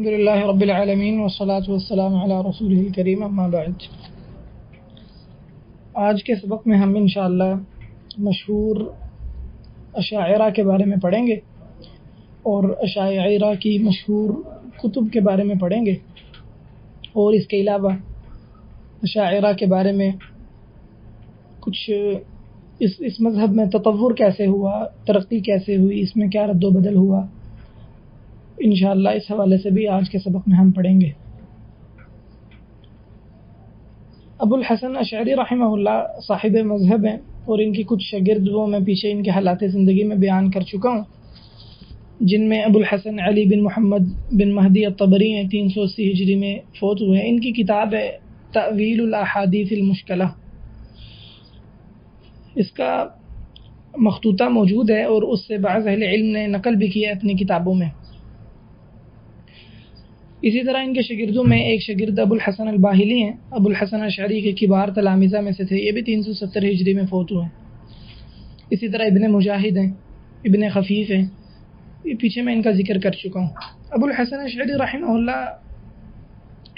الحمدللہ رب العالمین والصلاة والسلام علی رسولہ الکریم اما بعد۔ آج کے سبق میں ہم انشاءاللہ مشہور اشاعرہ کے بارے میں پڑھیں گے اور اشاعرہ کی مشہور کتب کے بارے میں پڑھیں گے، اور اس کے علاوہ اشاعرہ کے بارے میں کچھ اس مذہب میں تطور کیسے ہوا، ترقی کیسے ہوئی، اس میں کیا رد و بدل ہوا، انشاءاللہ اس حوالے سے بھی آج کے سبق میں ہم پڑھیں گے۔ ابو الحسن اشعری رحمہ اللہ صاحب مذہب ہیں، اور ان کی کچھ شاگرد وہ میں پیچھے ان کے حالات زندگی میں بیان کر چکا ہوں، جن میں ابو الحسن علی بن محمد بن مہدی الطبری ہیں، 380 ہجری میں فوت ہوئے ہیں۔ ان کی کتاب ہے تأویل الاحادیث المشکلہ، اس کا مخطوطہ موجود ہے اور اس سے بعض اہل علم نے نقل بھی کیا ہے اپنی کتابوں میں۔ اسی طرح ان کے شاگردوں میں ایک شاگرد ابو الحسن الباہلی ہیں، ابو الحسن اشعری کے کبار تلامذہ میں سے تھے، یہ بھی 370 ہجری میں فوت ہوئے ہیں۔ اسی طرح ابن مجاہد ہیں، ابن خفیف ہیں، یہ پیچھے میں ان کا ذکر کر چکا ہوں۔ ابو الحسن اشعری رحمہ اللہ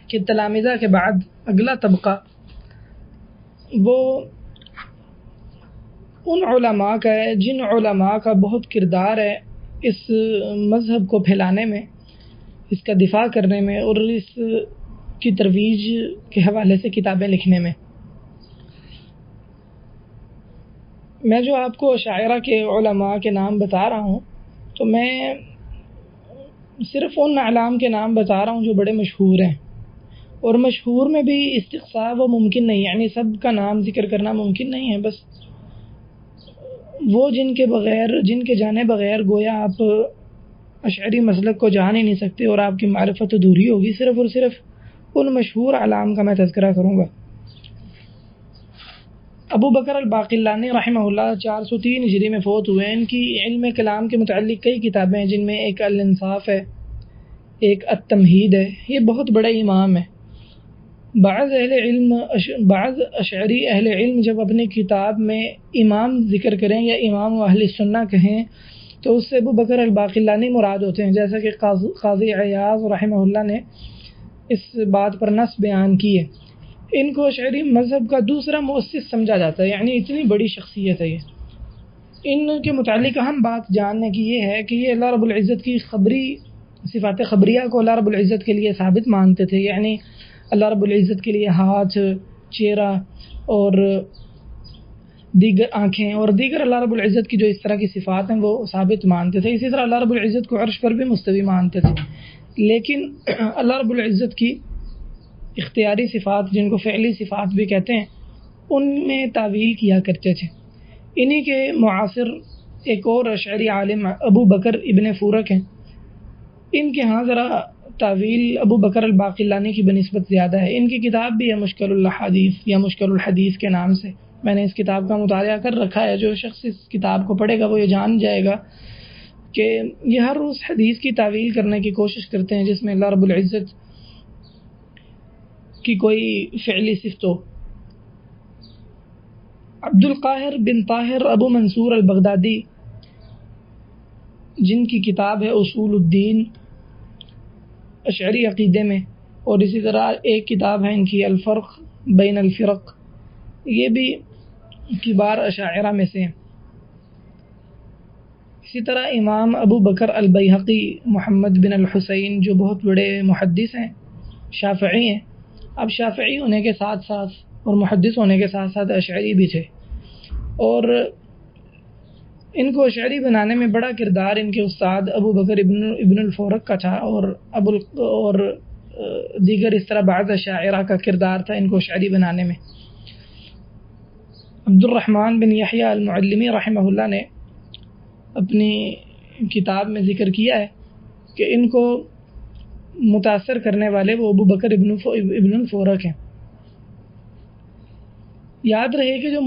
کے تلامذہ کے بعد اگلا طبقہ وہ ان علماء کا ہے جن علماء کا بہت کردار ہے اس مذہب کو پھیلانے میں، اس کا دفاع کرنے میں اور اس کی ترویج کے حوالے سے کتابیں لکھنے میں۔ میں جو آپ کو اشاعرہ کے علماء کے نام بتا رہا ہوں تو میں صرف ان اعلام کے نام بتا رہا ہوں جو بڑے مشہور ہیں، اور مشہور میں بھی استقصاء وہ ممکن نہیں، یعنی سب کا نام ذکر کرنا ممکن نہیں ہے، بس وہ جن کے جانے بغیر گویا آپ اشعری مسلک کو جان ہی نہیں سکتے اور آپ کی معرفت ادھوری ہوگی۔ صرف اور صرف ان مشہور اعلام کا میں تذکرہ کروں گا۔ ابو بکر الباقلانی رحمہ اللہ 403 ہجری میں فوت ہوئے ہیں۔ ان کی علم کلام کے متعلق کئی کتابیں ہیں، جن میں ایک الانصاف ہے، ایک التمہید ہے، یہ بہت بڑے امام ہیں۔ بعض اشعری اہل علم جب اپنی کتاب میں امام ذکر کریں یا امام اہل سنہ کہیں تو اس سے ابو بکر الباقلانی مراد ہوتے ہیں، جیسا کہ قاضی عیاض رحمہ اللہ نے اس بات پر نص بیان کی ہے۔ ان کو اشعری مذہب کا دوسرا مؤسس سمجھا جاتا ہے، یعنی اتنی بڑی شخصیت ہے یہ۔ ان کے متعلق اہم بات جاننے کی یہ ہے کہ یہ اللہ رب العزت کی صفات خبریہ کو اللہ رب العزت کے لیے ثابت مانتے تھے، یعنی اللہ رب العزت کے لیے ہاتھ، چہرہ اور دیگر آنکھیں اور دیگر اللہ رب العزت کی جو اس طرح کی صفات ہیں وہ ثابت مانتے تھے۔ اسی طرح اللہ رب العزت کو عرش پر بھی مستوی مانتے تھے، لیکن اللہ رب العزت کی اختیاری صفات، جن کو فعلی صفات بھی کہتے ہیں، ان میں تعویل کیا کرتے تھے۔ انہی کے معاصر ایک اور اشعری عالم ابو بکر ابن فورک ہیں، ان کے ہاں ذرا تعویل ابو بکر الباقلانی کی بنسبت زیادہ ہے۔ ان کی کتاب بھی ہے مشکل الحدیث یا مشکل الحدیث کے نام سے، میں نے اس کتاب کا مطالعہ کر رکھا ہے۔ جو شخص اس کتاب کو پڑھے گا وہ یہ جان جائے گا کہ یہ ہر روز حدیث کی تعویل کرنے کی کوشش کرتے ہیں جس میں اللہ رب العزت کی کوئی فعلی صفت ہو۔ عبد القاہر بن طاہر ابو منصور البغدادی، جن کی کتاب ہے اصول الدین اشعری عقیدے میں، اور اسی طرح ایک کتاب ہے ان کی الفرق بین الفرق، یہ بھی کبار اشاعرہ میں سے ہیں۔ اسی طرح امام ابو بکر البیہقی محمد بن الحسین، جو بہت بڑے محدث ہیں، شافعی ہیں، اب شافعی ہونے کے ساتھ ساتھ اور محدث ہونے کے ساتھ ساتھ اشعری بھی تھے، اور ان کو اشعری بنانے میں بڑا کردار ان کے استاد ابو بکر ابن الفورک کا تھا، اور دیگر اس طرح بعض اشاعرہ کا کردار تھا ان کو اشعری بنانے میں۔ عبد الرحمن بن یحییٰ المعلمی رحمہ اللہ نے اپنی کتاب میں ذکر کیا ہے کہ ان کو متاثر کرنے والے وہ ابو بکر ابن الفورک ہیں۔ یاد رہے کہ جو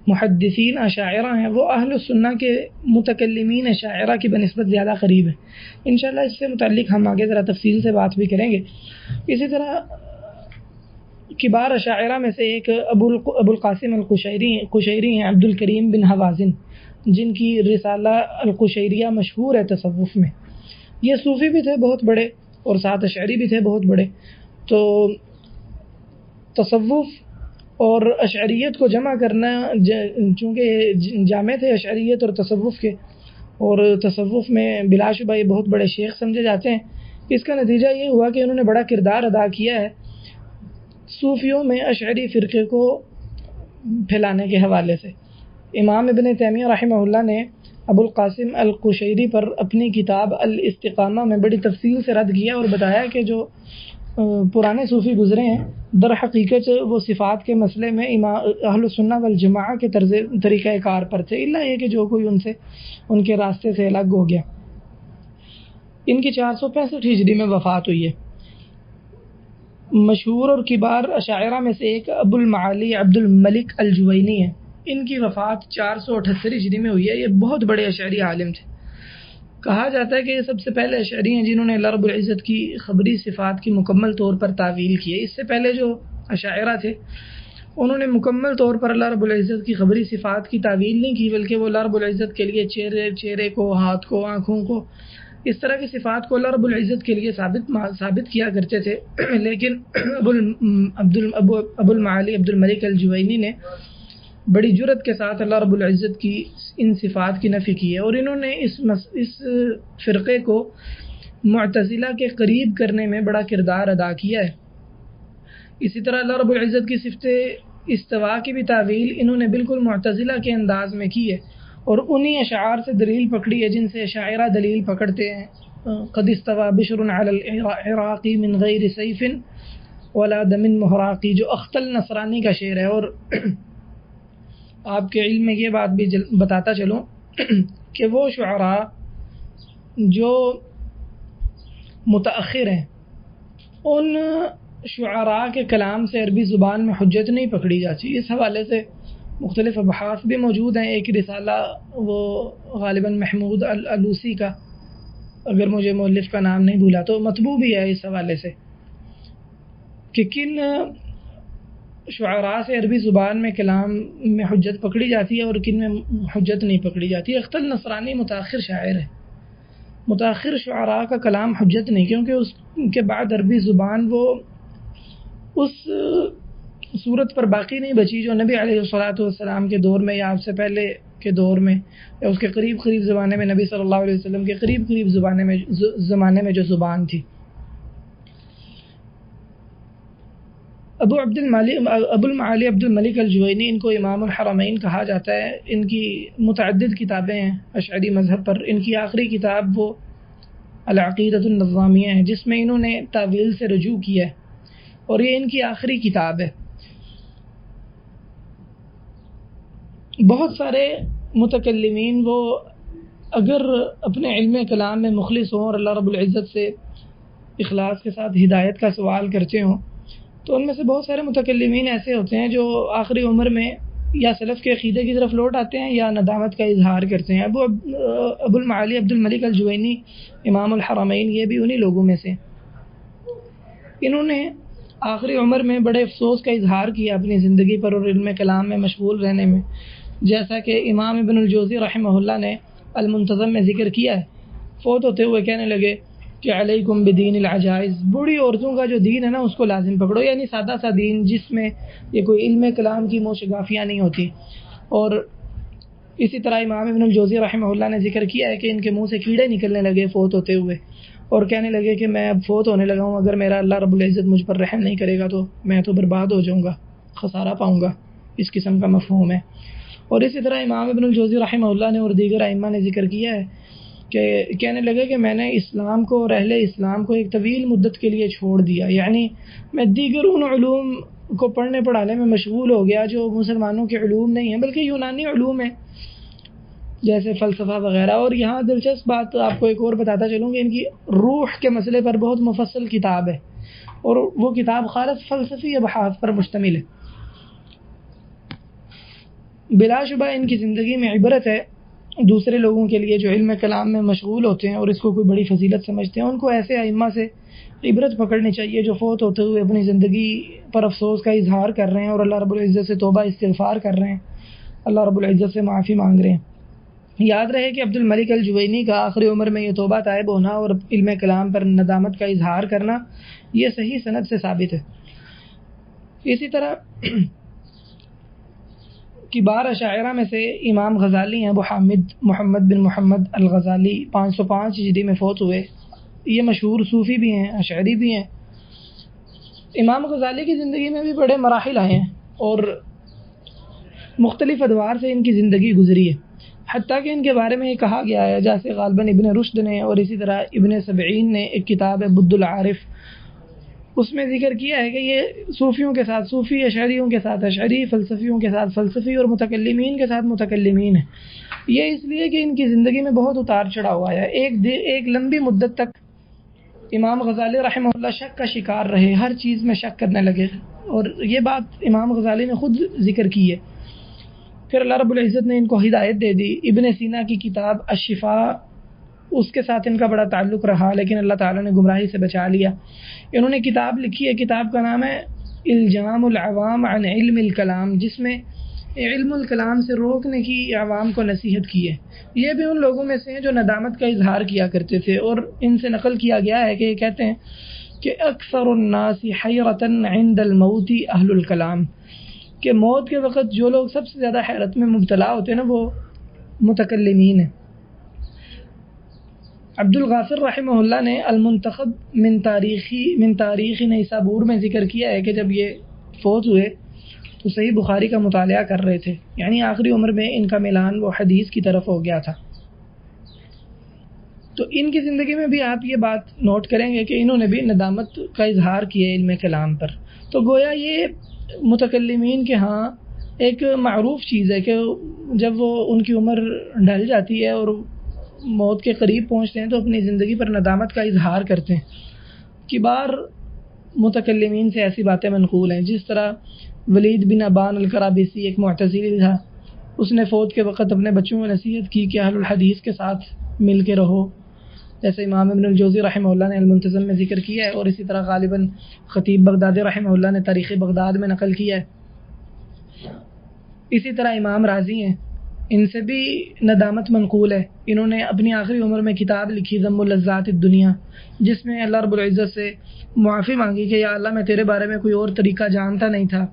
محدثین اشاعرہ ہیں وہ اہل السنہ کے متکلمین اشاعرہ کی بنسبت زیادہ قریب ہیں۔ انشاءاللہ اس سے متعلق ہم آگے ذرا تفصیل سے بات بھی کریں گے۔ اسی طرح کبار اشاعرہ میں سے ایک ابو القاسم القشیری ہیں، عبد الکریم بن حوازن، جن کی رسالہ القشیریہ مشہور ہے تصوف میں۔ یہ صوفی بھی تھے بہت بڑے، اور 7 اشعری بھی تھے بہت بڑے. تو تصوف اور اشعریت کو جمع کرنا چونکہ جامع تھے اشعریت اور تصوف کے، اور تصوف میں بلا شبہ یہ بہت بڑے شیخ سمجھے جاتے ہیں. اس کا نتیجہ یہ ہوا کہ انہوں نے بڑا کردار ادا کیا ہے صوفیوں میں اشعری فرقے کو پھیلانے کے حوالے سے. امام ابن تیمیہ رحمہ اللہ نے ابو القاسم القشیری پر اپنی کتاب الاستقامہ میں بڑی تفصیل سے رد کیا اور بتایا کہ جو پرانے صوفی گزرے ہیں در حقیقت وہ صفات کے مسئلے میں اہل السنہ والجماعہ کے طریقہ کار پر تھے، الا یہ کہ جو کوئی ان کے راستے سے الگ ہو گیا. ان کی 465 ہجری میں وفات ہوئی ہے. مشہور اور کبار اشاعرہ میں سے ایک ابو المعالی عبد الملک الجوینی ہے. ان کی وفات 478 ہجری میں ہوئی ہے. یہ بہت بڑے اشعری عالم تھے. کہا جاتا ہے کہ یہ سب سے پہلے اشعری ہیں جنہوں نے اللہ رب العزت کی خبری صفات کی مکمل طور پر تعویل کی ہے. اس سے پہلے جو اشاعرہ تھے انہوں نے مکمل طور پر اللہ رب العزت کی خبری صفات کی تعویل نہیں کی، بلکہ وہ اللہ رب العزت کے لیے چہرے کو، ہاتھ کو، آنکھوں کو، اس طرح کی صفات کو اللہ رب العزت کے لیے ثابت کیا کرتے تھے. لیکن ابو المعالی عبد الملک الجوینی نے بڑی جرأت کے ساتھ اللہ رب العزت کی ان صفات کی نفی کی ہے، اور انہوں نے اس فرقے کو معتزلہ کے قریب کرنے میں بڑا کردار ادا کیا ہے. اسی طرح اللہ رب العزت کی صفت استوا کی بھی تعویل انہوں نے بالکل معتزلہ کے انداز میں کی ہے، اور انہی اشعار سے دلیل پکڑی ہے جن سے اشاعرہ دلیل پکڑتے ہیں. قد استوى بشر على العراق من غیر سیف ولا دم محراقی، جو اختل نصرانی کا شعر ہے. اور آپ کے علم میں یہ بات بھی بتاتا چلوں کہ وہ شعراء جو متأخر ہیں ان شعراء کے کلام سے عربی زبان میں حجت نہیں پکڑی جاتی. اس حوالے سے مختلف ابحاث بھی موجود ہیں. ایک رسالہ وہ غالباً محمود الالوسی کا، اگر مجھے مؤلف کا نام نہیں بھولا تو، مطبوع بھی ہے اس حوالے سے کہ کن شعراء سے عربی زبان میں کلام میں حجت پکڑی جاتی ہے اور کن میں حجت نہیں پکڑی جاتی. اختل نصرانی متاخر شاعر ہے. متاخر شعراء کا کلام حجت نہیں، کیونکہ اس کے بعد عربی زبان وہ اس صورت پر باقی نہیں بچی جو نبی علیہ الصلوۃ والسلام کے دور میں یا آپ سے پہلے کے دور میں یا اس کے قریب زمانے میں، نبی صلی اللہ علیہ وسلم کے قریب زمانے میں جو زبان تھی. ابو المعالی عبد الملک الجوینی، ان کو امام الحرمین کہا جاتا ہے. ان کی متعدد کتابیں ہیں اشعری مذہب پر. ان کی آخری کتاب وہ العقیدۃ النظامیہ ہے جس میں انہوں نے تعویل سے رجوع کیا ہے، اور یہ ان کی آخری کتاب ہے. بہت سارے متکلمین وہ اگر اپنے علم کلام میں مخلص ہوں اور اللہ رب العزت سے اخلاص کے ساتھ ہدایت کا سوال کرتے ہوں، تو ان میں سے بہت سارے متکلمین ایسے ہوتے ہیں جو آخری عمر میں یا سلف کے عقیدے کی طرف لوٹ آتے ہیں یا ندامت کا اظہار کرتے ہیں. ابو المعالی عبد الملک الجوینی امام الحرمین یہ بھی انہی لوگوں میں سے. انہوں نے آخری عمر میں بڑے افسوس کا اظہار کیا اپنی زندگی پر اور علم کلام میں مشغول رہنے میں، جیسا کہ امام ابن الجوزی رحمہ اللہ نے المنتظم میں ذکر کیا ہے. فوت ہوتے ہوئے کہنے لگے کہ علیکم بدین العجائز، بوڑھی عورتوں کا جو دین ہے نا اس کو لازم پکڑو، یعنی سادہ سا دین جس میں یہ کوئی علم کلام کی موشگافیاں نہیں ہوتی. اور اسی طرح امام ابن الجوزی رحمہ اللہ نے ذکر کیا ہے کہ ان کے منہ سے کیڑے نکلنے لگے فوت ہوتے ہوئے، اور کہنے لگے کہ میں اب فوت ہونے لگا ہوں، اگر میرا اللہ رب العزت مجھ پر رحم نہیں کرے گا تو میں تو برباد ہو جاؤں گا، خسارہ پاؤں گا. اس قسم کا مفہوم ہے. اور اسی طرح امام ابن الجوزی رحمہ اللہ نے اور دیگر ائمہ نے ذکر کیا ہے کہ کہنے لگے کہ میں نے اسلام کو اور اہل اسلام کو ایک طویل مدت کے لیے چھوڑ دیا، یعنی میں دیگر ان علوم کو پڑھنے پڑھانے میں مشغول ہو گیا جو مسلمانوں کے علوم نہیں ہیں بلکہ یونانی علوم ہیں جیسے فلسفہ وغیرہ. اور یہاں دلچسپ بات آپ کو ایک اور بتاتا چلوں کہ ان کی روح کے مسئلے پر بہت مفصل کتاب ہے، اور وہ کتاب خالص فلسفی ابحاث پر مشتمل ہے. بلا شبہ ان کی زندگی میں عبرت ہے دوسرے لوگوں کے لیے جو علم کلام میں مشغول ہوتے ہیں اور اس کو کوئی بڑی فضیلت سمجھتے ہیں. ان کو ایسے ائمہ سے عبرت پکڑنی چاہیے جو فوت ہوتے ہوئے اپنی زندگی پر افسوس کا اظہار کر رہے ہیں اور اللہ رب العزت سے توبہ استغفار کر رہے ہیں، اللہ رب العزت سے معافی مانگ رہے ہیں. یاد رہے کہ عبد الملک الجوینی کا آخری عمر میں یہ توبہ طائب ہونا اور علم کلام پر ندامت کا اظہار کرنا یہ صحیح سند سے ثابت ہے۔ اسی طرح کبار اشاعرہ میں سے امام غزالی ہیں، ابو حامد محمد بن محمد الغزالی 505 ہجری میں فوت ہوئے۔ یہ مشہور صوفی بھی ہیں، اشعری بھی ہیں۔ امام غزالی کی زندگی میں بھی بڑے مراحل آئے ہیں اور مختلف ادوار سے ان کی زندگی گزری ہے، حتیٰ کہ ان کے بارے میں یہ کہا گیا ہے، جیسے غالباً ابن رشد نے اور اسی طرح ابن سبعین نے ایک کتاب ہے بد العارف، اس میں ذکر کیا ہے کہ یہ صوفیوں کے ساتھ صوفی، اشعریوں کے ساتھ اشعری، فلسفیوں کے ساتھ فلسفی اور متکلمین کے ساتھ متکلمین ہیں۔ یہ اس لیے کہ ان کی زندگی میں بہت اتار چڑھاؤ ہوا ہے۔ ایک لمبی مدت تک امام غزالی رحمہ اللہ شک کا شکار رہے، ہر چیز میں شک کرنے لگے، اور یہ بات امام غزالی نے خود ذکر کی ہے۔ پھر اللہ رب العزت نے ان کو ہدایت دے دی۔ ابن سینا کی کتاب الشفاء، اس کے ساتھ ان کا بڑا تعلق رہا، لیکن اللہ تعالیٰ نے گمراہی سے بچا لیا۔ انہوں نے کتاب لکھی ہے، کتاب کا نام ہے الجام العوام عن علم الکلام، جس میں علم الکلام سے روکنے کی عوام کو نصیحت کی ہے۔ یہ بھی ان لوگوں میں سے ہیں جو ندامت کا اظہار کیا کرتے تھے، اور ان سے نقل کیا گیا ہے کہ یہ کہتے ہیں کہ اکثر الناس حیرۃ عند الموت اہل الکلام، کہ موت کے وقت جو لوگ سب سے زیادہ حیرت میں مبتلا ہوتے ہیں نا، وہ متکلمین ہیں۔ عبد الغافر رحمہ اللہ نے المنتخب من تاریخ نیسابور میں ذکر کیا ہے کہ جب یہ فوت ہوئے تو صحیح بخاری کا مطالعہ کر رہے تھے، یعنی آخری عمر میں ان کا میلان وہ حدیث کی طرف ہو گیا تھا۔ تو ان کی زندگی میں بھی آپ یہ بات نوٹ کریں گے کہ انہوں نے بھی ندامت کا اظہار کیا علم کلام پر۔ تو گویا یہ متکلمین کے ہاں ایک معروف چیز ہے کہ جب وہ ان کی عمر ڈھل جاتی ہے اور موت کے قریب پہنچتے ہیں تو اپنی زندگی پر ندامت کا اظہار کرتے ہیں۔ کبار متکلمین سے ایسی باتیں منقول ہیں، جس طرح ولید بن ابان الکرابیسی ایک معتزلی تھا، اس نے فوت کے وقت اپنے بچوں کو نصیحت کی کہ اہل الحدیث کے ساتھ مل کے رہو، جیسے امام ابن الجوزی رحمہ اللہ نے المنتظم میں ذکر کیا ہے، اور اسی طرح غالباً خطیب بغدادی رحمہ اللہ نے تاریخ بغداد میں نقل کیا ہے۔ اسی طرح امام راضی ہیں، ان سے بھی ندامت منقول ہے۔ انہوں نے اپنی آخری عمر میں کتاب لکھی ذم لذات الدنیا، جس میں اللہ رب العزت سے معافی مانگی کہ یا اللہ میں تیرے بارے میں کوئی اور طریقہ جانتا نہیں تھا،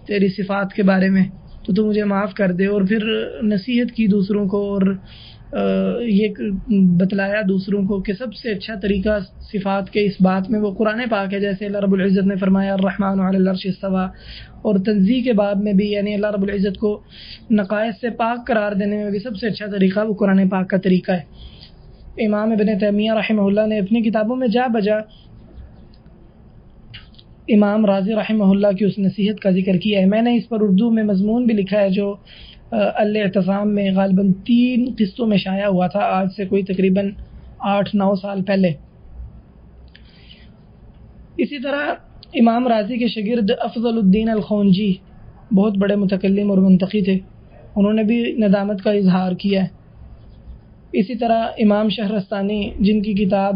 تیری صفات کے بارے میں، تو مجھے معاف کر دے۔ اور پھر نصیحت کی دوسروں کو، اور یہ بتلایا دوسروں کو کہ سب سے اچھا طریقہ صفات کے اس بات میں وہ قرآن پاک ہے، جیسے اللہ رب العزت نے فرمایا الرحمن علی العرش استویٰ، اور تنزیہ کے باب میں بھی، یعنی اللہ رب العزت کو نقائص سے پاک قرار دینے میں بھی سب سے اچھا طریقہ وہ قرآن پاک کا طریقہ ہے۔ امام ابن تیمیہ رحمہ اللہ نے اپنی کتابوں میں جا بجا امام راضی رحمہ اللہ کی اس نصیحت کا ذکر کیا ہے۔ میں نے اس پر اردو میں مضمون بھی لکھا ہے جو الاعتصام میں غالباً 3 قسطوں میں شائع ہوا تھا، آج سے کوئی تقریباً 8-9 سال پہلے۔ اسی طرح امام راضی کے شاگرد افضل الدین الخونجی بہت بڑے متکلم اور منطقی تھے، انہوں نے بھی ندامت کا اظہار کیا ہے۔ اسی طرح امام شہرستانی، جن کی کتاب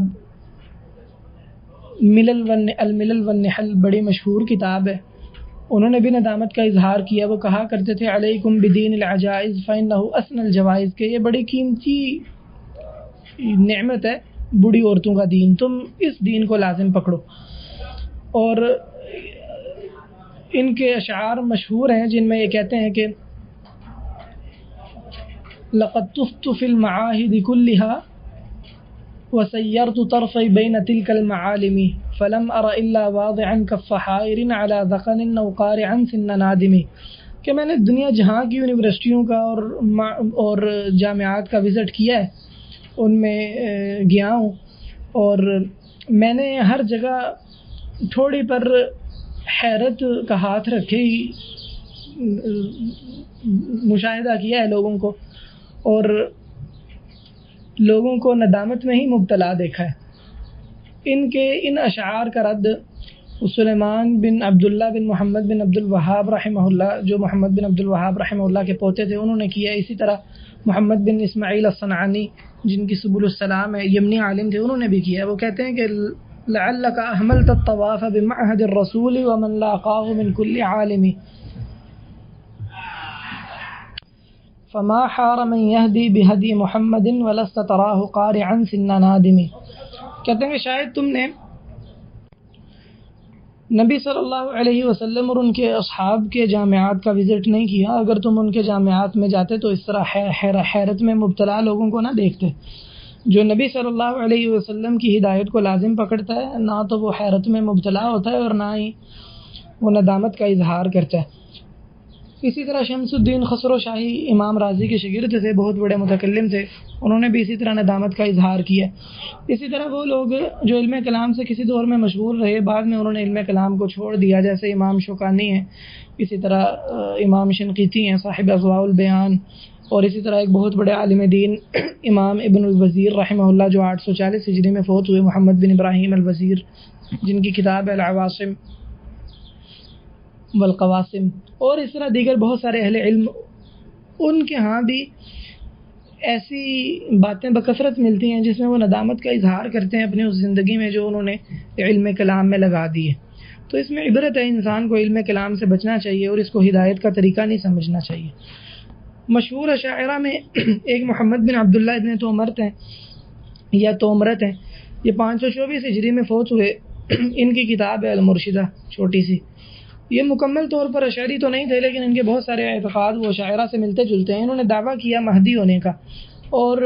الملل والنحل بڑی مشہور کتاب ہے، انہوں نے بھی ندامت کا اظہار کیا۔ وہ کہا کرتے تھے علیکم بدین العجائز فإنہ اسن الجوائز، کہ یہ بڑی قیمتی نعمت ہے بوڑھی عورتوں کا دین، تم اس دین کو لازم پکڑو۔ اور ان کے اشعار مشہور ہیں جن میں یہ کہتے ہیں کہ لقد طفت في المعاهد كلها وسيرت طرفي بين تلك المعالم فلم أر إلا واضعا كف حائر على ذقن أو قارعا سن نادم، کہ میں نے دنیا جہاں کی یونیورسٹیوں کا اور جامعات کا وزٹ کیا ہے، ان میں گیا ہوں، اور میں نے ہر جگہ تھوڑی پر حیرت کا ہاتھ رکھے ہی مشاہدہ کیا ہے لوگوں کو، اور لوگوں کو ندامت میں ہی مبتلا دیکھا ہے۔ ان اشعار کا رد سلیمان بن عبداللہ بن محمد بن عبد الوہاب رحمہ اللہ، جو محمد بن عبد الوہاب رحمہ اللہ کے پوتے تھے، انہوں نے کیا۔ اسی طرح محمد بن اسماعیل الصنعانی، جن کی سبل السلام ہے، یمنی عالم تھے، انہوں نے بھی کیا۔ وہ کہتے ہیں کہ لعلک احملت الطواف بمعہد الرسول ومن لاقاہ من کل عالم فما حار من يهدي بهدي محمد ولست تراه قارعا سن نادم. کہتے ہیں کہ شاید تم نے نبی صلی اللہ علیہ وسلم اور ان کے اصحاب کے جامعات کا وزٹ نہیں کیا. اگر تم ان کے جامعات میں جاتے تو اس طرح حیرت میں مبتلا لوگوں کو نہ دیکھتے. جو نبی صلی اللہ علیہ وسلم کی ہدایت کو لازم پکڑتا ہے نہ تو وہ حیرت میں مبتلا ہوتا ہے اور نہ ہی وہ ندامت کا اظہار کرتا ہے. اسی طرح شمس الدین خسرو شاہی امام راضی کے شاگرد تھے، بہت بڑے متکلم تھے، انہوں نے بھی اسی طرح ندامت کا اظہار کیا. اسی طرح وہ لوگ جو علم کلام سے کسی دور میں مشغول رہے بعد میں انہوں نے علم کلام کو چھوڑ دیا، جیسے امام شوکانی ہیں، اسی طرح امام شنقیطی ہیں صاحب اضواء البیان، اور اسی طرح ایک بہت بڑے عالم دین امام ابن الوزیر رحمہ اللہ جو 840 ہجری میں فوت ہوئے، محمد بن ابراہیم الوزیر، جن کی کتاب ہے العواصم والقواسم، اور اس طرح دیگر بہت سارے اہل علم، ان کے ہاں بھی ایسی باتیں بکثرت ملتی ہیں جس میں وہ ندامت کا اظہار کرتے ہیں اپنی اس زندگی میں جو انہوں نے علم کلام میں لگا دی ہے. تو اس میں عبرت ہے، انسان کو علم کلام سے بچنا چاہیے اور اس کو ہدایت کا طریقہ نہیں سمجھنا چاہیے. مشہور اشاعرہ میں ایک محمد بن عبداللہ ابن تومرت ہیں یا تومرت ہیں، یہ 524 ہجری میں فوت ہوئے. ان کی کتاب ہے المرشدہ، چھوٹی سی. یہ مکمل طور پر اشعری تو نہیں تھے لیکن ان کے بہت سارے اعتقاد وہ اشاعرہ سے ملتے جلتے ہیں. انہوں نے دعویٰ کیا مہدی ہونے کا، اور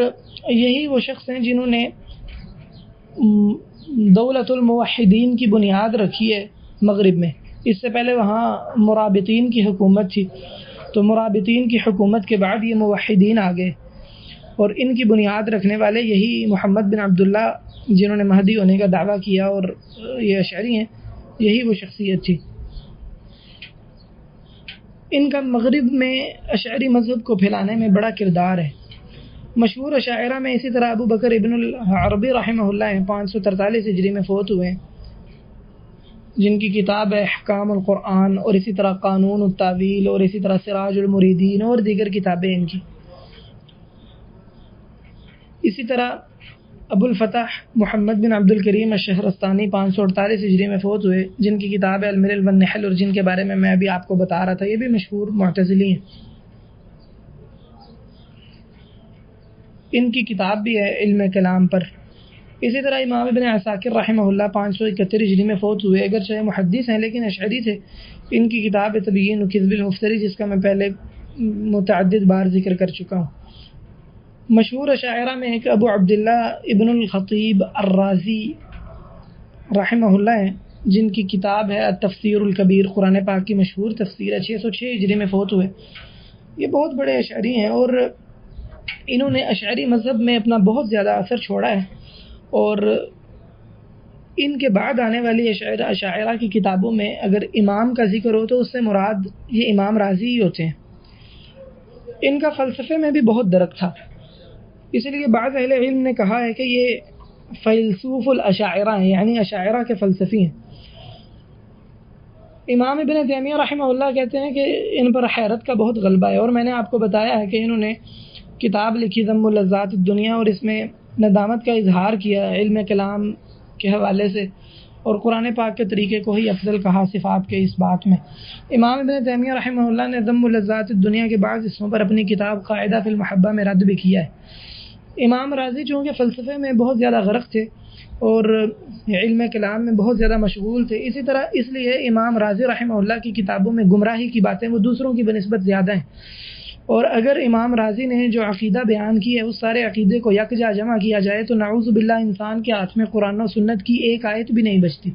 یہی وہ شخص ہیں جنہوں نے دولت الموحدین کی بنیاد رکھی ہے مغرب میں. اس سے پہلے وہاں مرابطین کی حکومت تھی، تو مرابطین کی حکومت کے بعد یہ موحدین آ گئے، اور ان کی بنیاد رکھنے والے یہی محمد بن عبداللہ جنہوں نے مہدی ہونے کا دعویٰ کیا، اور یہ اشعری ہیں، یہی وہ شخصیت تھی. ان کا مغرب میں اشعری مذہب کو پھیلانے میں بڑا کردار ہے. مشہور اشاعرہ میں اسی طرح ابو بکر ابن العربی رحمہ اللہ ہیں، 543 ہجری میں فوت ہوئے، جن کی کتاب ہے احکام القرآن، اور اسی طرح قانون التاویل، اور اسی طرح سراج المریدین اور دیگر کتابیں ان کی. اسی طرح ابو الفتح محمد بن عبد الکریم الشہرستانی 548 ہجری میں فوت ہوئے، جن کی کتاب ہے الملل والنحل، اور جن کے بارے میں ابھی آپ کو بتا رہا تھا، یہ بھی مشہور معتزلی ہیں. ان کی کتاب بھی ہے علم کلام پر. اسی طرح امام ابن عساکر رحمہ اللہ 571 ہجری میں فوت ہوئے، اگرچہ محدث ہیں لیکن اشعری تھے. ان کی کتاب ہے تبیین کذب المفتری، جس کا میں پہلے متعدد بار ذکر کر چکا ہوں. مشہور اشاعرہ میں ایک ابو عبداللہ ابن الخطیب الرازی رحمہ اللہ ہیں، جن کی کتاب ہے التفسیر الکبیر، قرآن پاک کی مشہور تفسیر ہے، 606 ہجری میں فوت ہوئے. یہ بہت بڑے اشعری ہیں اور انہوں نے اشعری مذہب میں اپنا بہت زیادہ اثر چھوڑا ہے، اور ان کے بعد آنے والی اشاعرہ کی کتابوں میں اگر امام کا ذکر ہو تو اس سے مراد یہ امام راضی ہی ہوتے ہیں. ان کا فلسفے میں بھی بہت درک تھا، اس لیے بعض اہل علم نے کہا ہے کہ یہ فیلسوف الاشاعرہ ہیں، یعنی اشاعرہ کے فلسفی ہیں. امام ابن تیمیہ رحمہ اللہ کہتے ہیں کہ ان پر حیرت کا بہت غلبہ ہے، اور میں نے آپ کو بتایا ہے کہ انہوں نے کتاب لکھی ذم لذات الدنیا، اور اس میں ندامت کا اظہار کیا علم کلام کے حوالے سے، اور قرآن پاک کے طریقے کو ہی افضل کہا صفات کے اس بات میں. امام ابن تیمیہ رحمہ اللہ نے ذم لذات الدنیا کے بعض حصوں پر اپنی کتاب قاعدہ فی المحبہ میں رد بھی کیا ہے. امام راضی چونکہ فلسفے میں بہت زیادہ غرق تھے اور علم کلام میں بہت زیادہ مشغول تھے، اسی طرح اس لیے امام راضی رحمہ اللہ کی کتابوں میں گمراہی کی باتیں وہ دوسروں کی بنسبت زیادہ ہیں. اور اگر امام راضی نے جو عقیدہ بیان کی ہے اس سارے عقیدے کو یکجا جمع کیا جائے تو نعوذ باللہ انسان کے ہاتھ میں قرآن و سنت کی ایک آیت بھی نہیں بچتی،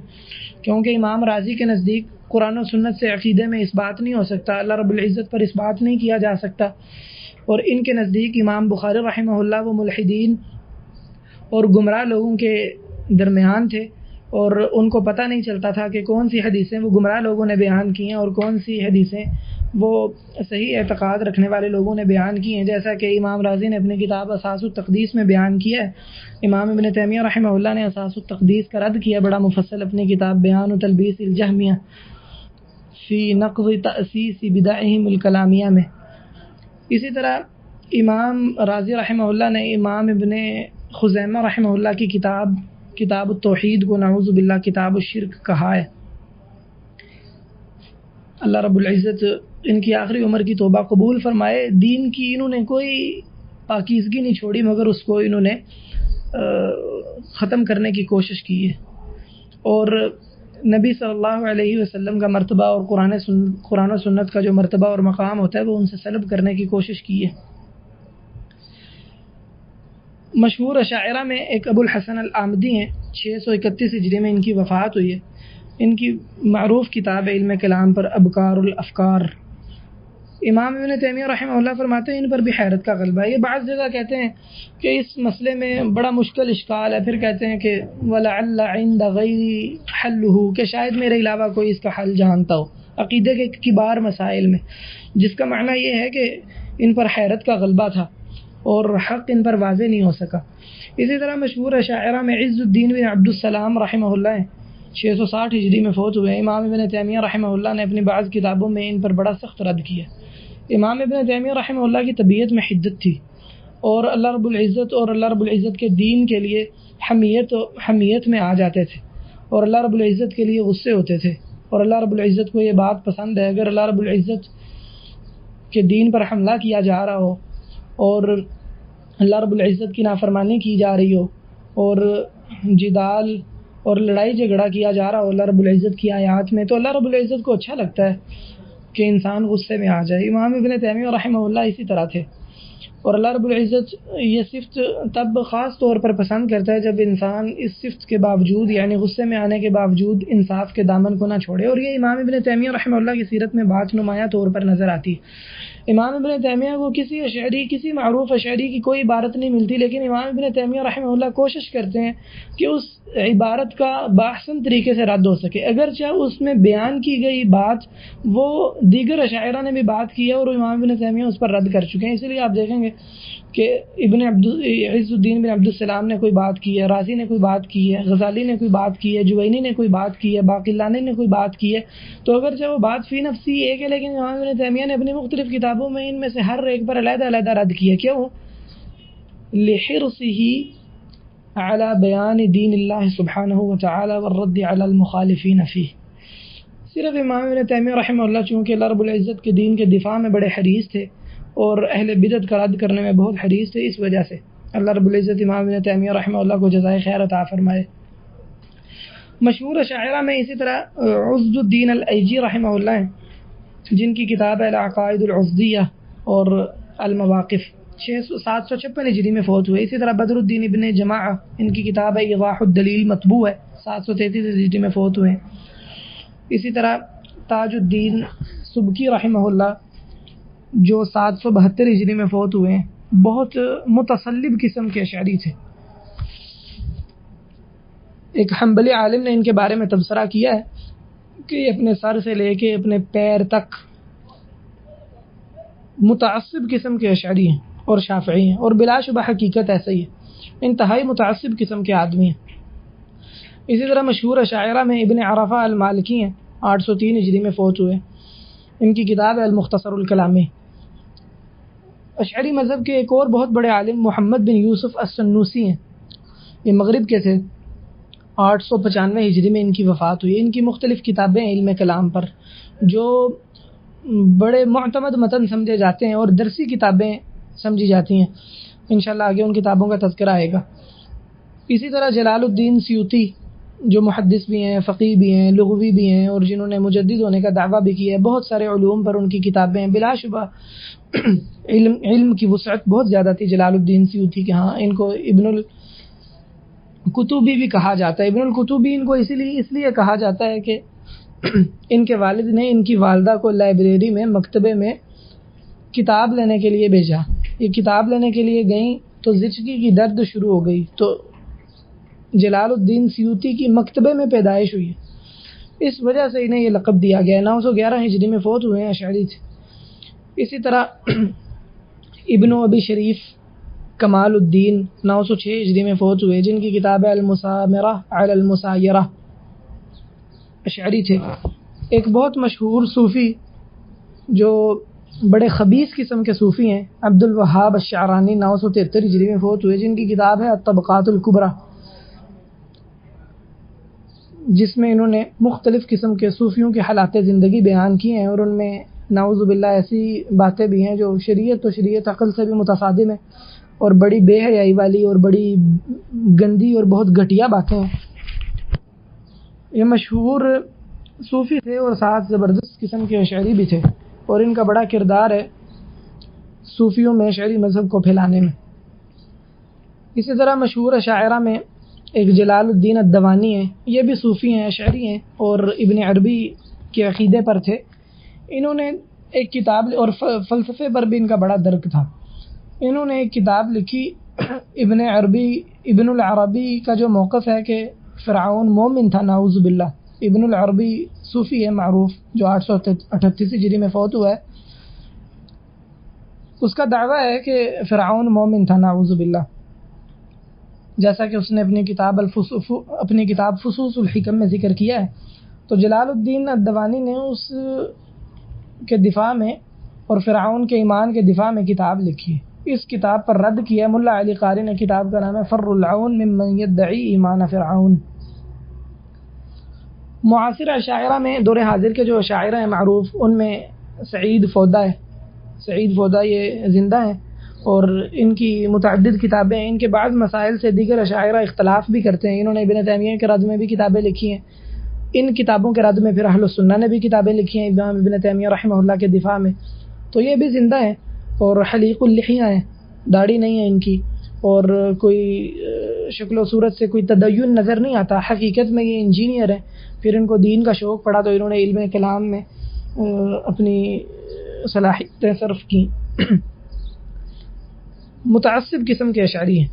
کیونکہ امام راضی کے نزدیک قرآن و سنت سے عقیدے میں اس بات نہیں ہو سکتا، اللہ رب العزت پر اس بات نہیں کیا جا سکتا. اور ان کے نزدیک امام بخاری رحمہ اللہ وہ ملحدین اور گمراہ لوگوں کے درمیان تھے، اور ان کو پتہ نہیں چلتا تھا کہ کون سی حدیثیں وہ گمراہ لوگوں نے بیان کی ہیں اور کون سی حدیثیں وہ صحیح اعتقاد رکھنے والے لوگوں نے بیان کی ہیں، جیسا کہ امام راضی نے اپنی کتاب اساس التقدیس میں بیان کیا ہے. امام ابن تیمیہ رحمہ اللہ نے اساس التقدیس کا رد کیا بڑا مفصل اپنی کتاب بیان تلبیس الجہمیہ فی نقض تأسیس بدعہم الکلامیہ میں. اسی طرح امام راضی رحمہ اللہ نے امام ابن خزیمہ رحمہ اللہ کی کتاب التوحید کو نعوذ باللہ کتاب الشرک کہا ہے. اللہ رب العزت ان کی آخری عمر کی توبہ قبول فرمائے. دین کی انہوں نے کوئی پاکیزگی نہیں چھوڑی مگر اس کو انہوں نے ختم کرنے کی کوشش کی ہے. اور نبی صلی اللہ علیہ وسلم کا مرتبہ اور قرآن و سنت کا جو مرتبہ اور مقام ہوتا ہے وہ ان سے سلب کرنے کی کوشش کی ہے. مشہور اشاعرہ میں ایک ابو الحسن العامدی ہیں، 631 ہجری میں ان کی وفات ہوئی ہے. ان کی معروف کتاب علم کلام پر ابکار الافکار. امام ابن تیمیہ رحمہ اللہ فرماتے ہیں ان پر بھی حیرت کا غلبہ ہے. یہ بعض جگہ کہتے ہیں کہ اس مسئلے میں بڑا مشکل اشکال ہے، پھر کہتے ہیں کہ وَلَعَلَّ عِنْدَ غَيْرِ حَلُّهُ، کہ شاید میرے علاوہ کوئی اس کا حل جانتا ہو، عقیدے کے کبار مسائل میں، جس کا معنی یہ ہے کہ ان پر حیرت کا غلبہ تھا اور حق ان پر واضح نہیں ہو سکا. اسی طرح مشہور اشاعرہ میں عز الدین بن عبد السلام رحمہ اللہ ہیں، 660 ہجری میں فوت ہوئے. امام ابن تیمیہ رحمہ اللہ نے اپنی بعض کتابوں میں ان پر بڑا سخت رد کیا. امام ابن تیمیہ رحمہ اللہ کی طبیعت میں حدت تھی اور اللہ رب العزت کے دین کے لیے حمیت میں آ جاتے تھے اور اللہ رب العزت کے لیے غصے ہوتے تھے. اور اللہ رب العزت کو یہ بات پسند ہے اگر اللہ رب العزت کے دین پر حملہ کیا جا رہا ہو اور اللہ رب العزت کی نافرمانی کی جا رہی ہو اور جدال اور لڑائی جھگڑا کیا جا رہا ہو اللہ رب العزت کی آیات میں، تو اللہ رب العزت کو اچھا لگتا ہے کہ انسان غصے میں آ جائے. امام ابن تیمیہ رحمہ اللہ اسی طرح تھے اور اللہ رب العزت یہ صفت تب خاص طور پر پسند کرتا ہے جب انسان اس صفت کے باوجود یعنی غصے میں آنے کے باوجود انصاف کے دامن کو نہ چھوڑے. اور یہ امام ابن تیمیہ رحمہ اللہ کی سیرت میں بات نمایاں طور پر نظر آتی. امام ابن تیمیہ کو کسی معروف اشعری کی کوئی عبارت نہیں ملتی، لیکن امام ابن تیمیہ رحمہ اللہ کوشش کرتے ہیں کہ اس عبارت کا باحسن طریقے سے رد ہو سکے، اگرچہ اس میں بیان کی گئی بات وہ دیگر اشاعرہ نے بھی بات کی ہے اور امام ابن تیمیہ اس پر رد کر چکے ہیں. اسی لیے آپ دیکھیں گے کہ عز الدین بن عبد السلام نے کوئی بات کی ہے، رازی نے کوئی بات کی ہے، غزالی نے کوئی بات کی ہے، جوینی نے کوئی بات کی ہے، باقلانی نے کوئی بات کی ہے، تو اگرچہ وہ بات فی نفسی ایک ہے لیکن امام ابن تیمیہ نے اپنی مختلف کتابوں میں ان میں سے ہر ایک پر علیحدہ رد کیا. کیوں؟ لحرصہ علی بیان دین اللہ سبحانہ وتعالی والرد علی المخالفین فیہ. صرف امام ابن تیمیہ رحمہ اللہ چونکہ اللہ رب العزت کے دین کے دفاع میں بڑے حریص تھے اور اہل بدعت کا رد کرنے میں بہت حریص تھے، اس وجہ سے اللہ رب العزت امام ابن تیمیہ رحمہ اللہ کو جزائے خیر عطا فرمائے. مشہور اشاعرہ میں اسی طرح عز الدین الایجی رحمہ اللہ ہیں جن کی کتاب ہے العقائد العزدیہ اور المواقف، 756 ہجری میں فوت ہوئے. اسی طرح بدر الدین ابن جماعہ، ان کی کتاب ہے ایضاح الدلیل مطبوع ہے، 733 ہجری میں فوت ہوئے. اسی طرح تاج الدین سبکی رحمہ اللہ جو 772 ہجری میں فوت ہوئے ہیں، بہت متصلب قسم کے اشعری تھے. ایک حنبلی عالم نے ان کے بارے میں تبصرہ کیا ہے کہ یہ اپنے سر سے لے کے اپنے پیر تک متعصب قسم کے اشعری ہیں اور شافعی ہیں، اور بلا شبہ حقیقت ایسا ہی ہے، انتہائی متعصب قسم کے آدمی ہیں. اسی طرح مشہور اشاعرہ میں ابن عرفہ المالکی ہیں، 803 ہجری میں فوت ہوئے. ان کی کتاب ہے المختصر الکلامی. اشعری مذہب کے ایک اور بہت بڑے عالم محمد بن یوسف السنوسی ہیں، یہ مغرب کے تھے، 895 ہجری میں ان کی وفات ہوئی. ان کی مختلف کتابیں علم کلام پر جو بڑے معتمد متن سمجھے جاتے ہیں اور درسی کتابیں سمجھی جاتی ہیں، انشاءاللہ آگے ان کتابوں کا تذکرہ آئے گا. اسی طرح جلال الدین سیوطی جو محدث بھی ہیں، فقیہ بھی ہیں، لغوی بھی ہیں اور جنہوں نے مجدد ہونے کا دعویٰ بھی کیا ہے، بہت سارے علوم پر ان کی کتابیں ہیں. بلا شبہ علم کی وسعت بہت زیادہ تھی جلال الدین سیوطی کے ہاں. ان کو ابن القتوبی بھی کہا جاتا ہے. ابن القتوبی ان کو اس لیے کہا جاتا ہے کہ ان کے والد نے ان کی والدہ کو لائبریری میں مکتبے میں کتاب لینے کے لیے بھیجا. یہ کتاب لینے کے لیے گئیں تو زچگی کی درد شروع ہو گئی، تو جلال الدین سیوطی کی مکتبے میں پیدائش ہوئی، اس وجہ سے انہیں یہ لقب دیا گیا. 911 ہجری میں فوت ہوئے ہیں، اشعری تھے. اسی طرح ابن ابی شریف کمال الدین 906 ہجری میں فوت ہوئے، جن کی کتاب ہے المسامرہ علی المسایرہ، اشعری تھے. ایک بہت مشہور صوفی جو بڑے خبیث قسم کے صوفی ہیں، عبد الوہاب الشعرانی 973 ہجری میں فوت ہوئے، جن کی کتاب ہے الطبقات الکبریٰ، جس میں انہوں نے مختلف قسم کے صوفیوں کے حالات زندگی بیان کی ہیں اور ان میں نعوذ باللہ ایسی باتیں بھی ہیں جو شریعت و شریعت عقل سے بھی متصادم ہے اور بڑی بے حیائی والی اور بڑی گندی اور بہت گھٹیا باتیں ہیں۔ یہ مشہور صوفی تھے اور ساتھ زبردست قسم کے اشعری بھی تھے، اور ان کا بڑا کردار ہے صوفیوں میں اشعری مذہب کو پھیلانے میں۔ اسی طرح مشہور اشاعرہ میں ایک جلال الدین الدوانی ہیں، یہ بھی صوفی ہیں، اشعری ہیں اور ابن عربی کے عقیدے پر تھے۔ انہوں نے ایک کتاب، اور فلسفے پر بھی ان کا بڑا درک تھا، انہوں نے ایک کتاب لکھی ابن العربی کا جو موقف ہے کہ فرعون مومن تھا، نعوذ باللہ۔ ابن العربی صوفی ہے معروف جو 838 ہجری میں فوت ہوا ہے، اس کا دعویٰ ہے کہ فرعون مومن تھا، نعوذ باللہ، جیسا کہ اس نے اپنی کتاب فصوص الحکم میں ذکر کیا ہے۔ تو جلال الدین الدوانی نے اس کے دفاع میں اور فرعون کے ایمان کے دفاع میں کتاب لکھی، اس کتاب پر رد کیا ملا علی قاری نے۔ کتاب کا نام ہے فر العون ممن یدعی ایمان فرعون۔ معاصر اشاعرہ میں دور حاضر کے جو اشاعرہ ہیں معروف، ان میں سعید فودا ہے۔ سعید فودا یہ زندہ ہیں اور ان کی متعدد کتابیں ہیں۔ ان کے بعض مسائل سے دیگر اشاعرہ اختلاف بھی کرتے ہیں، انہوں نے ابن تیمیہ کے رد میں بھی کتابیں لکھی ہیں، ان کتابوں کے رد میں پھر اہل السنہ نے بھی کتابیں لکھی ہیں امام ابن تیمیہ رحمہ اللہ کے دفاع میں۔ تو یہ بھی زندہ ہیں اور حلیق اللحیہ ہیں، داڑھی نہیں ہے ان کی، اور کوئی شکل و صورت سے کوئی تدین نظر نہیں آتا، حقیقت میں یہ انجینئر ہیں۔ پھر ان کو دین کا شوق پڑا تو انہوں نے علم کلام میں اپنی صلاحیتیں صرف کی۔ متعصب قسم کے اشعری ہیں۔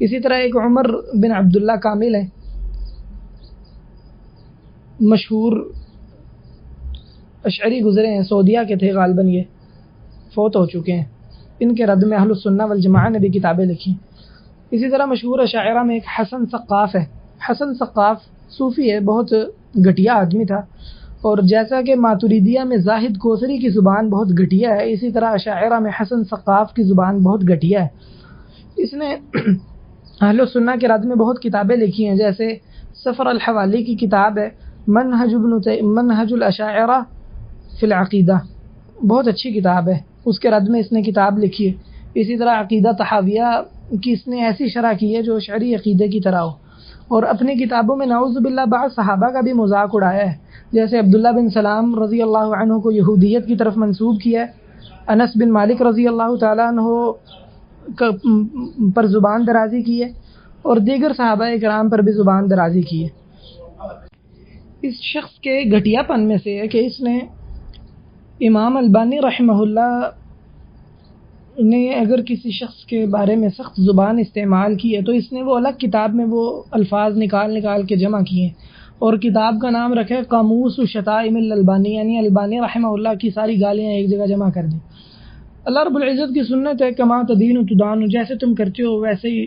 اسی طرح ایک عمر بن عبداللہ کامل ہیں، مشہور اشعری گزرے ہیں، سعودیہ کے تھے غالباً، یہ فوت ہو چکے ہیں۔ ان کے رد میں اہل السنہ والجماعہ نے بھی کتابیں لکھی ہیں۔ اسی طرح مشہور اشاعرہ میں ایک حسن سقاف ہے۔ حسن سقاف صوفی ہے، بہت گھٹیا آدمی تھا، اور جیسا کہ ماتریدیہ میں زاہد کوثری کی زبان بہت گھٹیا ہے، اسی طرح اشاعرہ میں حسن سقاف کی زبان بہت گھٹیا ہے۔ اس نے اہل السنہ کے رد میں بہت کتابیں لکھی ہیں، جیسے سفر الحوالی کی کتاب ہے منہج الاشاعرہ فی العقیدہ، بہت اچھی کتاب ہے، اس کے رد میں اس نے کتاب لکھی ہے۔ اسی طرح عقیدہ طحاویہ کی اس نے ایسی شرح کی ہے جو شرعی عقیدے کی طرح ہو، اور اپنی کتابوں میں نعوذ باللہ بعض صحابہ کا بھی مذاق اڑایا ہے، جیسے عبداللہ بن سلام رضی اللہ عنہ کو یہودیت کی طرف منسوب کیا ہے، انس بن مالک رضی اللہ تعالیٰ عنہ پر زبان درازی کی ہے، اور دیگر صحابہ کرام پر بھی زبان درازی کی ہے۔ اس شخص کے گھٹیا پن میں سے ہے کہ اس نے امام البانی رحمہ اللہ نے اگر کسی شخص کے بارے میں سخت زبان استعمال کی ہے تو اس نے وہ الگ کتاب میں وہ الفاظ نکال کے جمع کیے ہیں، اور کتاب کا نام رکھے قاموس الشتائم الالبانی، یعنی البانی رحمہ اللہ کی ساری گالیاں ایک جگہ جمع کر دیں۔ اللہ رب العزت کی سنت ہے کما تدین تدان، جیسے تم کرتے ہو ویسے ہی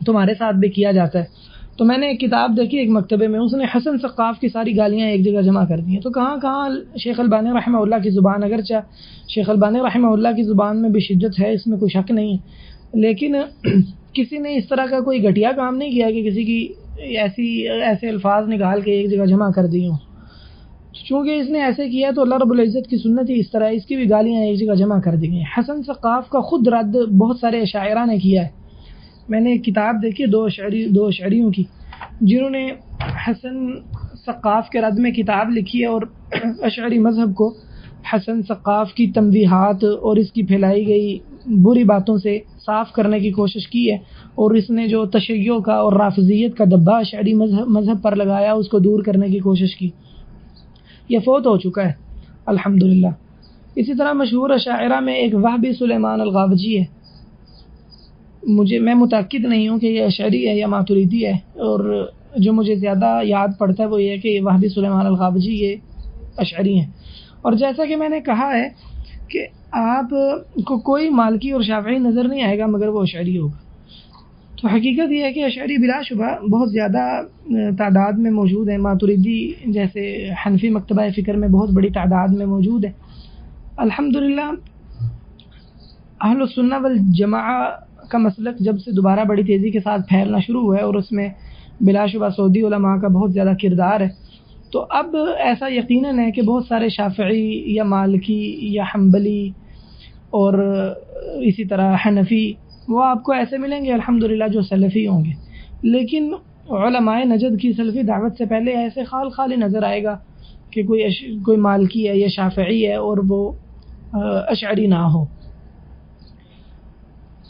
تمہارے ساتھ بھی کیا جاتا ہے۔ تو میں نے ایک کتاب دیکھی ایک مکتبے میں، اس نے حسن سقاف کی ساری گالیاں ایک جگہ جمع کر دی ہیں۔ تو کہاں شیخ البانی رحمہ اللہ کی زبان، اگرچہ شیخ البانی رحمہ اللہ کی زبان میں بھی شدت ہے، اس میں کوئی شک نہیں ہے، لیکن کسی نے اس طرح کا کوئی گھٹیا کام نہیں کیا کہ کسی کی ایسے الفاظ نکال کے ایک جگہ جمع کر دی ہوں۔ چونکہ اس نے ایسے کیا تو اللہ رب العزت کی سنت ہی اس طرح، اس کی بھی گالیاں ایک جگہ جمع کر دی گئی۔ حسن سقاف کا خود رد بہت سارے اشاعرہ نے کیا ہے۔ میں نے ایک کتاب دیکھی دو اشعریوں کی جنہوں نے حسن سقاف کے رد میں کتاب لکھی ہے، اور اشعری مذہب کو حسن سقاف کی تنبیہات اور اس کی پھیلائی گئی بری باتوں سے صاف کرنے کی کوشش کی ہے، اور اس نے جو تشیع کا اور رافضیت کا دبا اشعری مذہب پر لگایا اس کو دور کرنے کی کوشش کی۔ یہ فوت ہو چکا ہے الحمدللہ۔ اسی طرح مشہور اشاعرہ میں ایک وہبی سلیمان الغابجی ہے، میں متأکد نہیں ہوں کہ یہ اشعری ہے یا ماتریدی ہے، اور جو مجھے زیادہ یاد پڑتا ہے وہ یہ ہے کہ یہ وہبی سلیمان الغابجی یہ اشعری ہیں۔ اور جیسا کہ میں نے کہا ہے کہ آپ کو کوئی مالکی اور شافعی نظر نہیں آئے گا مگر وہ اشعری ہوگا۔ تو حقیقت یہ ہے کہ اشعری بلا شبہ بہت زیادہ تعداد میں موجود ہیں، ماتریدی جیسے حنفی مکتبہ فکر میں بہت بڑی تعداد میں موجود ہے۔ الحمدللہ اہل السنہ والجماعہ کا مسلک جب سے دوبارہ بڑی تیزی کے ساتھ پھیلنا شروع ہوا ہے، اور اس میں بلا شبہ سعودی علماء کا بہت زیادہ کردار ہے، تو اب ایسا یقیناً ہے کہ بہت سارے شافعی یا مالکی یا حنبلی اور اسی طرح حنفی وہ آپ کو ایسے ملیں گے الحمدللہ جو سلفی ہوں گے، لیکن علماء نجد کی سلفی دعوت سے پہلے ایسے خالی نظر آئے گا کہ کوئی مالکی ہے یا شافعی ہے اور وہ اشعری نہ ہو۔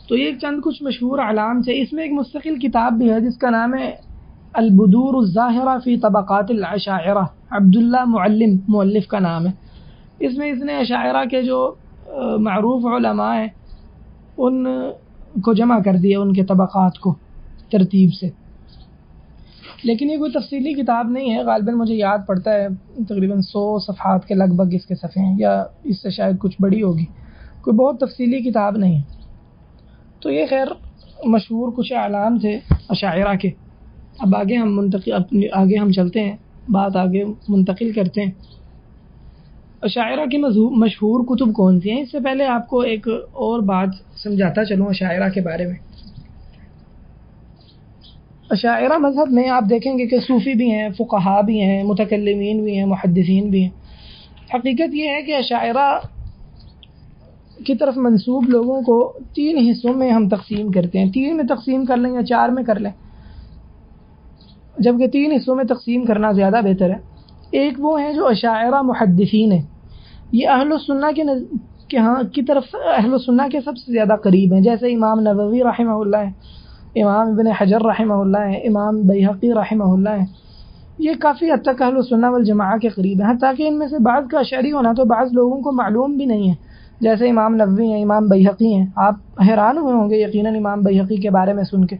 تو یہ چند کچھ مشہور اعلام تھے۔ اس میں ایک مستقل کتاب بھی ہے جس کا نام ہے البدور الظاہرہ فی طبقات الاشاعرہ، عبداللہ معلم مؤلف کا نام ہے۔ اس نے اشاعرہ کے جو معروف علماء ہیں ان کو جمع کر دیا، ان کے طبقات کو ترتیب سے، لیکن یہ کوئی تفصیلی کتاب نہیں ہے، غالباً مجھے یاد پڑتا ہے تقریباً 100 صفحات کے لگ بھگ اس کے صفحے ہیں، یا اس سے شاید کچھ بڑی ہوگی، کوئی بہت تفصیلی کتاب نہیں ہے۔ تو یہ خیر مشہور کچھ اعلام تھے اشاعرہ کے۔ اب آگے ہم چلتے ہیں، بات آگے منتقل کرتے ہیں۔ اشاعرہ کی مشہور کتب کون سی ہیں؟ اس سے پہلے آپ کو ایک اور بات سمجھاتا چلوں اشاعرہ کے بارے میں۔ اشاعرہ مذہب میں آپ دیکھیں گے کہ صوفی بھی ہیں، فقہا بھی ہیں، متکلمین بھی ہیں، محدثین بھی ہیں۔ حقیقت یہ ہے کہ اشاعرہ کی طرف منسوب لوگوں کو 3 حصوں میں ہم تقسیم کرتے ہیں، 3 میں تقسیم کر لیں یا 4 میں کر لیں، جبکہ 3 حصوں میں تقسیم کرنا زیادہ بہتر ہے۔ ایک وہ ہیں جو اشاعرہ محدثین ہیں، یہ اہل السنہ کی طرف اہل السنہ کے سب سے زیادہ قریب ہیں، جیسے امام نووی رحمہ اللہ ہے، امام ابن حجر رحمہ اللہ ہے، امام بیہقی رحمہ اللہ ہے۔ یہ کافی حد تک اہل السنہ والجماعہ کے قریب ہیں، حتیٰ کہ ان میں سے بعض کا اشعری ہونا تو بعض لوگوں کو معلوم بھی نہیں ہے، جیسے امام نووی ہیں، امام بیہقی ہیں۔ آپ حیران ہوئے ہوں گے یقیناً امام بیہقی کے بارے میں سن کے۔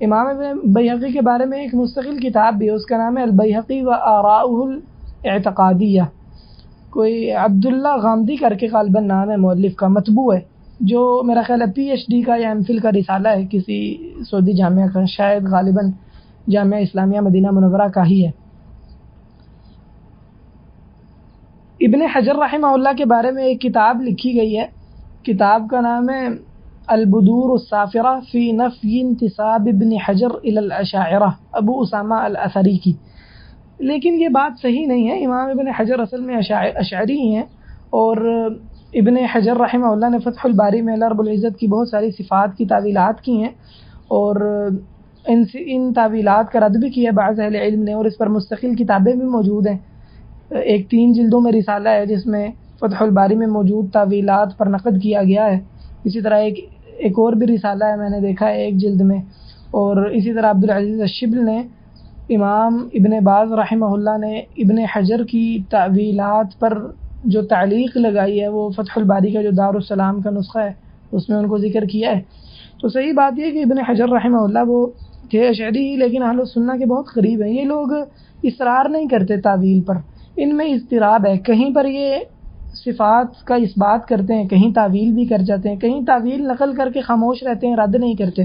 امام بیہقی کے بارے میں ایک مستقل کتاب بھی ہے، اس کا نام ہے البیہقی و آراؤہ الاعتقادیہ، کوئی عبداللہ غامدی کر کے غالباً نام ہے مؤلف کا، مطبوع ہے، جو میرا خیال ہے پی ایچ ڈی کا یا ایم فل کا رسالہ ہے کسی سعودی جامعہ کا، شاید غالباً جامعہ اسلامیہ مدینہ منورہ کا ہی ہے۔ ابن حجر رحمہ اللہ کے بارے میں ایک کتاب لکھی گئی ہے، کتاب کا نام ہے البدور الصافرہ فی نفی انتساب ابن حجر الی الاشاعرہ، ابو اسامہ الاثری کی، لیکن یہ بات صحیح نہیں ہے۔ امام ابن حجر اصل میں اشعری ہیں، اور ابن حجر رحمہ اللہ نے فتح الباری میں اللہ رب العزت کی بہت ساری صفات کی تعویلات کی ہیں، اور ان تعویلات کا رد بھی کیا بعض اہل علم نے، اور اس پر مستقل کتابیں بھی موجود ہیں۔ ایک 3 جلدوں میں رسالہ ہے جس میں فتح الباری میں موجود تعویلات پر نقد کیا گیا ہے، اسی طرح ایک اور بھی رسالہ ہے میں نے دیکھا ہے 1 جلد میں، اور اسی طرح عبدالعزیز الشبل نے، امام ابن باز رحمہ اللہ نے ابن حجر کی تعویلات پر جو تعلیق لگائی ہے وہ فتح الباری کا جو دارالسلام کا نسخہ ہے اس میں ان کو ذکر کیا ہے۔ تو صحیح بات یہ کہ ابن حجر رحمہ اللہ وہ تھے اشعری لیکن اہل السنہ کے بہت قریب ہیں۔ یہ لوگ اصرار نہیں کرتے تعویل پر، ان میں اضطراب ہے، کہیں پر یہ صفات کا اس بات کرتے ہیں، کہیں تعویل بھی کر جاتے ہیں، کہیں تعویل نقل کر کے خاموش رہتے ہیں، رد نہیں کرتے۔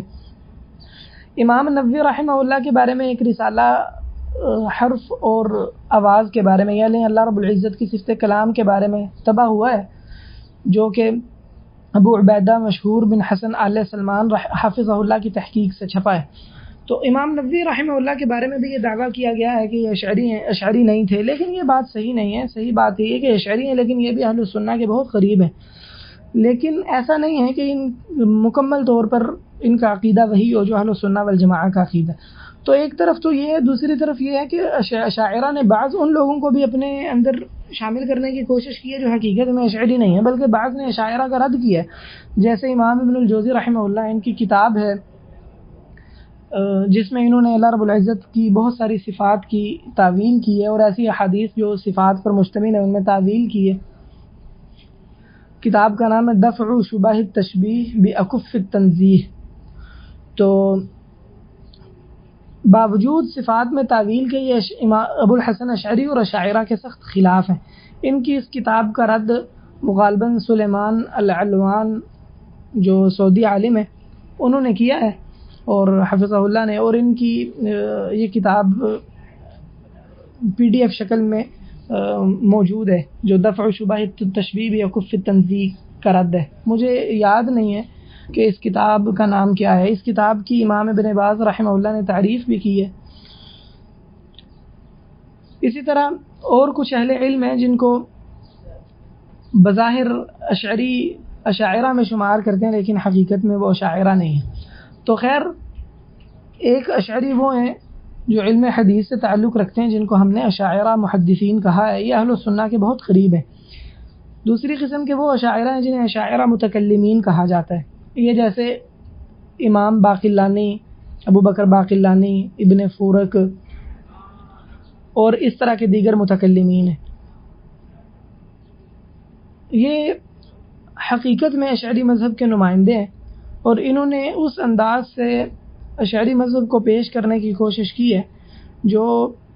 امام نووی رحمہ اللہ کے بارے میں ایک رسالہ حرف اور آواز کے بارے میں، یعنی اللہ رب العزت کی صفت کلام کے بارے میں طبع ہوا ہے، جو کہ ابو عبیدہ مشہور بن حسن آل سلمان حافظہ اللہ کی تحقیق سے چھپا ہے۔ تو امام نووی رحمہ اللہ کے بارے میں بھی یہ دعویٰ کیا گیا ہے کہ یہ اشعری نہیں تھے، لیکن یہ بات صحیح نہیں ہے۔ صحیح بات یہ ہے کہ اشعری ہیں لیکن یہ بھی اہل السنہ کے بہت قریب ہیں، لیکن ایسا نہیں ہے کہ مکمل طور پر ان کا عقیدہ وہی ہو جو اہل السنہ والجماعہ کا عقیدہ۔ تو ایک طرف تو یہ ہے، دوسری طرف یہ ہے کہ اشاعرہ نے بعض ان لوگوں کو بھی اپنے اندر شامل کرنے کی کوشش کی ہے جو حقیقت میں اشعری نہیں ہے، بلکہ بعض نے اشاعرہ کا رد کیا ہے، جیسے امام ابن الجوزی رحمہ اللہ، ان کی کتاب ہے جس میں انہوں نے اللہ رب العزت کی بہت ساری صفات کی تعویل کی ہے، اور ایسی احادیث جو صفات پر مشتمل ہیں ان میں تعویل کی ہے۔ کتاب کا نام ہے دفع شبہ التشبیہ باکف التنزیہ۔ تو باوجود صفات میں تعویل کے یہ ابو الحسن اشعری اور اشاعرہ کے سخت خلاف ہیں۔ ان کی اس کتاب کا رد غالباً سلیمان العلوان جو سعودی عالم ہے انہوں نے کیا ہے، اور حفظہ اللہ نے، اور ان کی یہ کتاب PDF شکل میں موجود ہے جو دفع شبہ التشبیہ باکف التنزیہ کا رد ہے۔ مجھے یاد نہیں ہے کہ اس کتاب کا نام کیا ہے۔ اس کتاب کی امام ابن باز رحمہ اللہ نے تعریف بھی کی ہے۔ اسی طرح اور کچھ اہل علم ہیں جن کو بظاہر اشاعرہ میں شمار کرتے ہیں، لیکن حقیقت میں وہ اشاعرہ نہیں ہیں۔ تو خیر، ایک اشعری وہ ہیں جو علم حدیث سے تعلق رکھتے ہیں، جن کو ہم نے اشاعرہ محدثین کہا ہے، یہ اہل السنہ کے بہت قریب ہیں۔ دوسری قسم کے وہ اشاعرہ ہیں جنہیں اشاعرہ متکلمین کہا جاتا ہے، یہ جیسے امام باقلانی، ابو بکر باقلانی، ابن فورک اور اس طرح کے دیگر متکلمین ہیں۔ یہ حقیقت میں اشعری مذہب کے نمائندے ہیں، اور انہوں نے اس انداز سے اشعری مذہب کو پیش کرنے کی کوشش کی ہے جو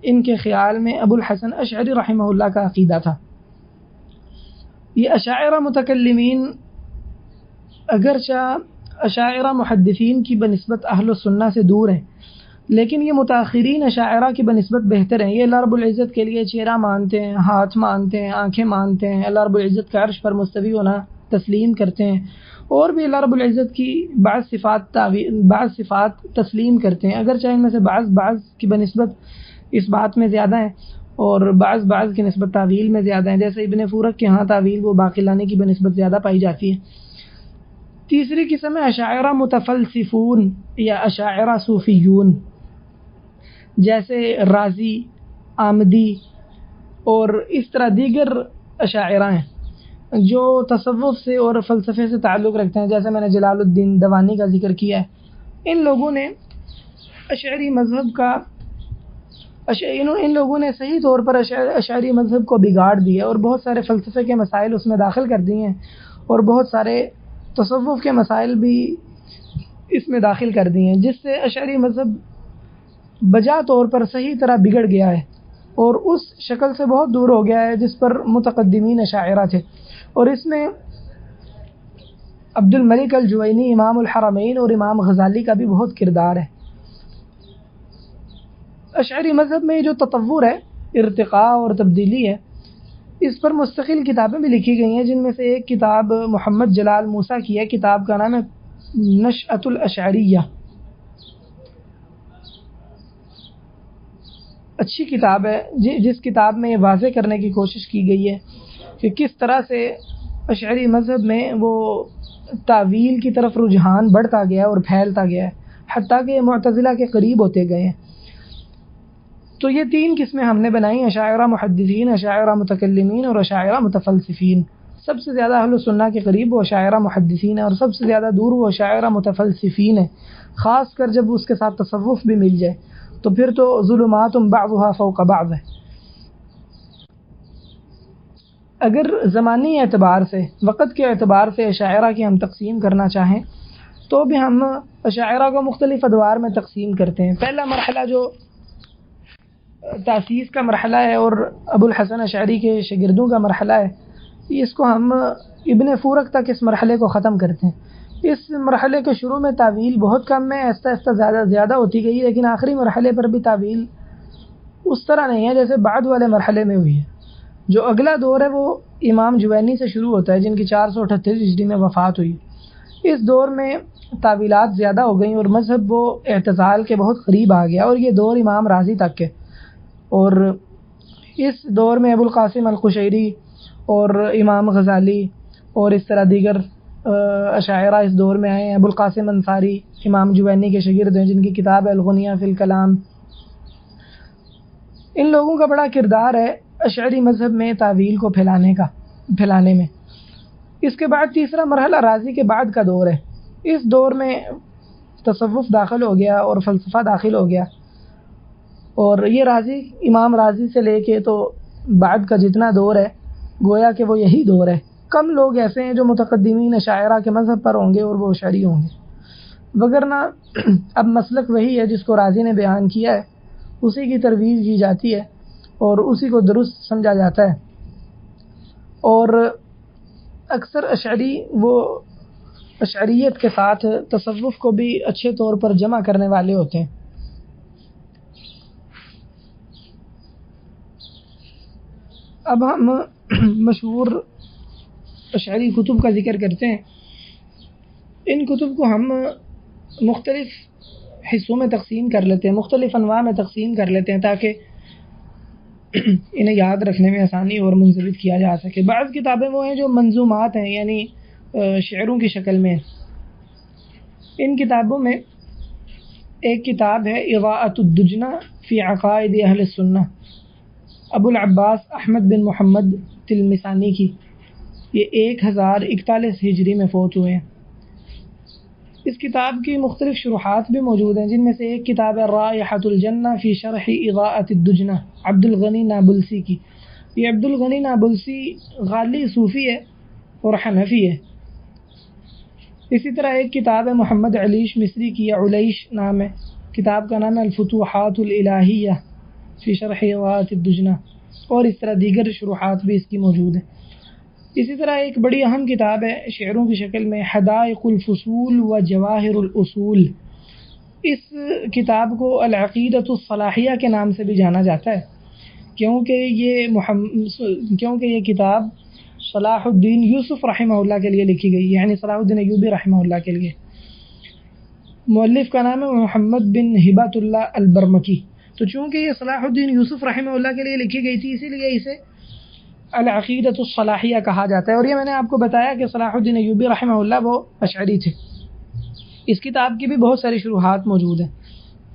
ان کے خیال میں ابو الحسن اشعری رحمہ اللہ کا عقیدہ تھا۔ یہ اشاعرہ متکلمین اگرچہ اشاعرہ محدثین کی بنسبت اہل السنہ سے دور ہیں، لیکن یہ متاخرین اشاعرہ کی بنسبت بہتر ہیں۔ یہ اللہ رب العزت کے لیے چہرہ مانتے ہیں، ہاتھ مانتے ہیں، آنکھیں مانتے ہیں، اللہ رب العزت کا عرش پر مستوی ہونا تسلیم کرتے ہیں، اور بھی اللہ رب العزت کی بعض صفات تسلیم کرتے ہیں، اگرچہ ان میں سے بعض کی بنسبت اس بات میں زیادہ ہیں اور بعض کی نسبت تعویل میں زیادہ ہیں، جیسے ابن فورک کے ہاں تعویل وہ باقلانی کی بنسبت زیادہ پائی جاتی ہے۔ تیسری قسم ہے اشاعرہ متفلسفون یا اشاعرہ صوفیون، جیسے رازی، آمدی اور اس طرح دیگر اشاعرہ ہیں جو تصوف سے اور فلسفے سے تعلق رکھتے ہیں، جیسے میں نے جلال الدین دوانی کا ذکر کیا ہے۔ ان لوگوں نے اشعری مذہب کا ان لوگوں نے صحیح طور پر اشعری مذہب کو بگاڑ دیا اور بہت سارے فلسفے کے مسائل اس میں داخل کر دیے ہیں، اور بہت سارے تصوف کے مسائل بھی اس میں داخل کر دیے ہیں، جس سے اشعری مذہب بجا طور پر صحیح طرح بگڑ گیا ہے اور اس شکل سے بہت دور ہو گیا ہے جس پر متقدمین اشاعرہ تھے۔ اور اس میں عبد الملک الجوینی، امام الحرمین اور امام غزالی کا بھی بہت کردار ہے۔ اشعری مذہب میں یہ جو تطور ہے، ارتقاء اور تبدیلی ہے، اس پر مستقل کتابیں بھی لکھی گئی ہیں، جن میں سے ایک کتاب محمد جلال موسیٰ کی ہے، کتاب کا نام ہے نشأۃ الاشعریہ۔ اچھی کتاب ہے، جس کتاب میں یہ واضح کرنے کی کوشش کی گئی ہے کہ کس طرح سے اشعری مذہب میں وہ تعویل کی طرف رجحان بڑھتا گیا اور پھیلتا گیا ہے، حتیٰ کہ معتزلہ کے قریب ہوتے گئے ہیں۔ تو یہ تین قسمیں ہم نے بنائیں، اشاعرہ محدثین، اشاعرہ متکلمین اور اشاعرہ متفلسفین۔ سب سے زیادہ اہل السنہ کے قریب وہ اشاعرہ محدثین ہیں، اور سب سے زیادہ دور وہ اشاعرہ متفلسفین ہیں، خاص کر جب اس کے ساتھ تصوف بھی مل جائے تو پھر تو ظلمات بعضها فوق بعض ہے۔ اگر زمانی اعتبار سے، وقت کے اعتبار سے اشاعرہ کی ہم تقسیم کرنا چاہیں تو بھی ہم اشاعرہ کو مختلف ادوار میں تقسیم کرتے ہیں۔ پہلا مرحلہ جو تاسیس کا مرحلہ ہے اور ابو الحسن اشعری کے شاگردوں کا مرحلہ ہے، اس کو ہم ابن فورک تک اس مرحلے کو ختم کرتے ہیں۔ اس مرحلے کے شروع میں تعویل بہت کم ہے، آہستہ آہستہ زیادہ ہوتی گئی، لیکن آخری مرحلے پر بھی تعویل اس طرح نہیں ہے جیسے بعد والے مرحلے میں ہوئی ہے۔ جو اگلا دور ہے وہ امام جوینی سے شروع ہوتا ہے، جن کی 438 ہجری میں وفات ہوئی۔ اس دور میں تعویلات زیادہ ہو گئیں اور مذہب وہ اعتزال کے بہت قریب آ گیا، اور یہ دور امام رازی تک ہے۔ اور اس دور میں ابو القاسم القشیری اور امام غزالی اور اس طرح دیگر اشاعرہ اس دور میں آئے ہیں۔ ابو القاسم انصاری امام جوینی کے شاگرد ہیں، جن کی کتاب ہے الغنیہ فی الکلام۔ ان لوگوں کا بڑا کردار ہے اشعری مذہب میں تعویل کو پھیلانے میں۔ اس کے بعد تیسرا مرحلہ رازی کے بعد کا دور ہے۔ اس دور میں تصوف داخل ہو گیا اور فلسفہ داخل ہو گیا، اور یہ امام رازی سے لے کے تو بعد کا جتنا دور ہے گویا کہ وہ یہی دور ہے۔ کم لوگ ایسے ہیں جو متقدمین اشاعرہ کے مذہب پر ہوں گے اور وہ اشعری ہوں گے، وگرنہ اب مسلک وہی ہے جس کو رازی نے بیان کیا ہے، اسی کی ترویج کی جاتی ہے اور اسی کو درست سمجھا جاتا ہے۔ اور اکثر اشعری وہ اشعریت کے ساتھ تصوف کو بھی اچھے طور پر جمع کرنے والے ہوتے ہیں۔ اب ہم مشہور اشعری کتب کا ذکر کرتے ہیں۔ ان کتب کو ہم مختلف حصوں میں تقسیم کر لیتے ہیں، مختلف انواع میں تقسیم کر لیتے ہیں، تاکہ انہیں یاد رکھنے میں آسانی اور منضبط کیا جا سکے۔ بعض کتابیں وہ ہیں جو منظومات ہیں، یعنی شعروں کی شکل میں۔ ان کتابوں میں ایک کتاب ہے اضاءۃ الدجنہ فی عقائد اہل السنہ، ابو العباس احمد بن محمد تلمسانی کی، یہ 1041 ہجری میں فوت ہوئے ہیں۔ اس کتاب کی مختلف شروحات بھی موجود ہیں، جن میں سے ایک کتاب ہے رائحۃ الجنہ فی شرح اضاءۃ الدجنہ عبد الغنی نابلسی کی۔ یہ عبد الغنی نابلسی غالی صوفی ہے اور حنفی ہے۔ اسی طرح ایک کتاب ہے محمد علیش مصری کی، یا علیش نام ہے، کتاب کا نام ہے الفتوحات الالہیہ فی شرح اضاءۃ الدجنہ، اور اس طرح دیگر شروحات بھی اس کی موجود ہیں۔ اسی طرح ایک بڑی اہم کتاب ہے شعروں کی شکل میں حدائق الفصول و جواہر الاصول۔ اس کتاب کو العقیدۃ الصلاحیہ کے نام سے بھی جانا جاتا ہے، کیونکہ یہ کتاب صلاح الدین یوسف رحمہ اللہ کے لیے لکھی گئی، یعنی صلاح الدین ایوبی رحمہ اللہ کے لیے۔ مؤلف کا نام ہے محمد بن ہبۃ اللہ البرمکی۔ تو چونکہ یہ صلاح الدین یوسف رحمہ اللہ کے لیے لکھی گئی تھی، اسی لیے اسے العقیدۃ الصلاحیہ کہا جاتا ہے۔ اور یہ میں نے آپ کو بتایا کہ صلاح الدین ایوبی رحمہ اللہ وہ اشعری تھے۔ اس کتاب کی بھی بہت ساری شروحات موجود ہیں۔